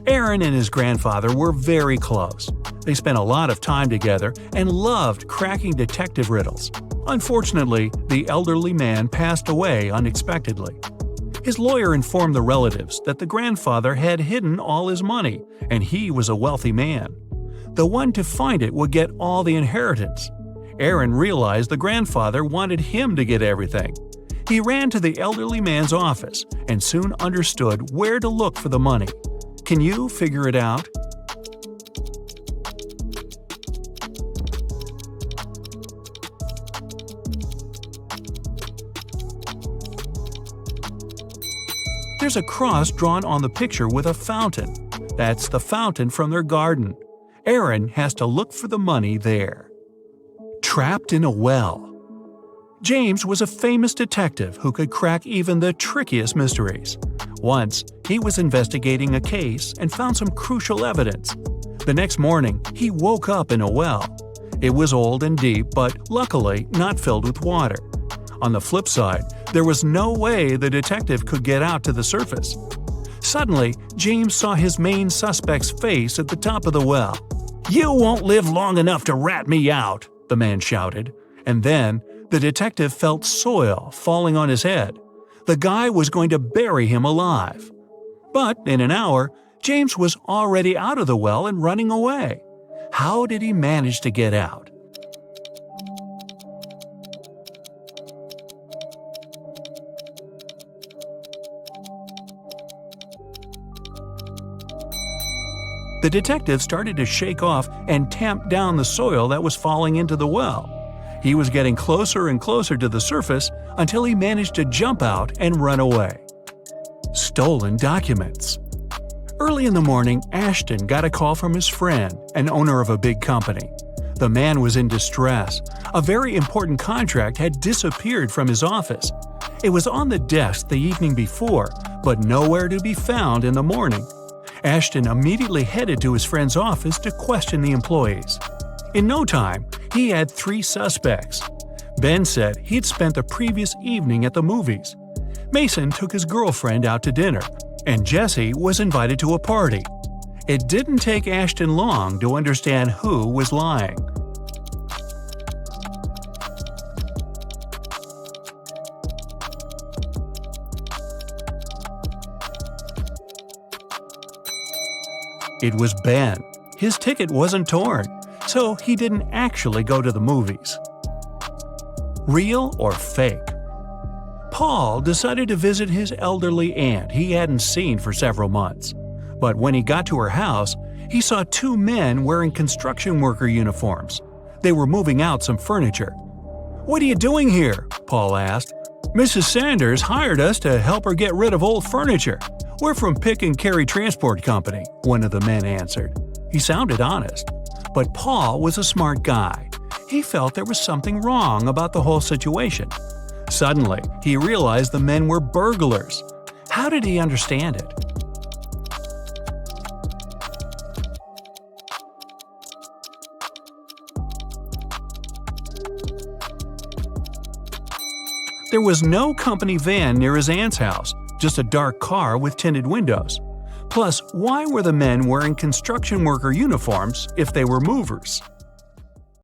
Aaron and his grandfather were very close. They spent a lot of time together and loved cracking detective riddles. Unfortunately, the elderly man passed away unexpectedly. His lawyer informed the relatives that the grandfather had hidden all his money, and he was a wealthy man. The one to find it would get all the inheritance. Aaron realized the grandfather wanted him to get everything. He ran to the elderly man's office and soon understood where to look for the money. Can you figure it out? There's a cross drawn on the picture with a fountain. That's the fountain from their garden. Aaron has to look for the money there. Trapped in a well. James was a famous detective who could crack even the trickiest mysteries. Once, he was investigating a case and found some crucial evidence. The next morning, he woke up in a well. It was old and deep, but luckily not filled with water. On the flip side, there was no way the detective could get out to the surface. Suddenly, James saw his main suspect's face at the top of the well. "You won't live long enough to rat me out," the man shouted. And then, the detective felt soil falling on his head. The guy was going to bury him alive. But in an hour, James was already out of the well and running away. How did he manage to get out? The detective started to shake off and tamp down the soil that was falling into the well. He was getting closer and closer to the surface until he managed to jump out and run away. Stolen documents. Early in the morning, Ashton got a call from his friend, an owner of a big company. The man was in distress. A very important contract had disappeared from his office. It was on the desk the evening before, but nowhere to be found in the morning. Ashton immediately headed to his friend's office to question the employees. In no time, he had 3 suspects. Ben said he'd spent the previous evening at the movies. Mason took his girlfriend out to dinner, and Jesse was invited to a party. It didn't take Ashton long to understand who was lying. It was Ben. His ticket wasn't torn, so he didn't actually go to the movies. Real or fake? Paul decided to visit his elderly aunt he hadn't seen for several months. But when he got to her house, he saw 2 men wearing construction worker uniforms. They were moving out some furniture. "What are you doing here?" Paul asked. "Mrs. Sanders hired us to help her get rid of old furniture. We're from Pick and Carry Transport Company," one of the men answered. He sounded honest. But Paul was a smart guy. He felt there was something wrong about the whole situation. Suddenly, he realized the men were burglars. How did he understand it? There was no company van near his aunt's house, just a dark car with tinted windows. Plus, why were the men wearing construction worker uniforms if they were movers?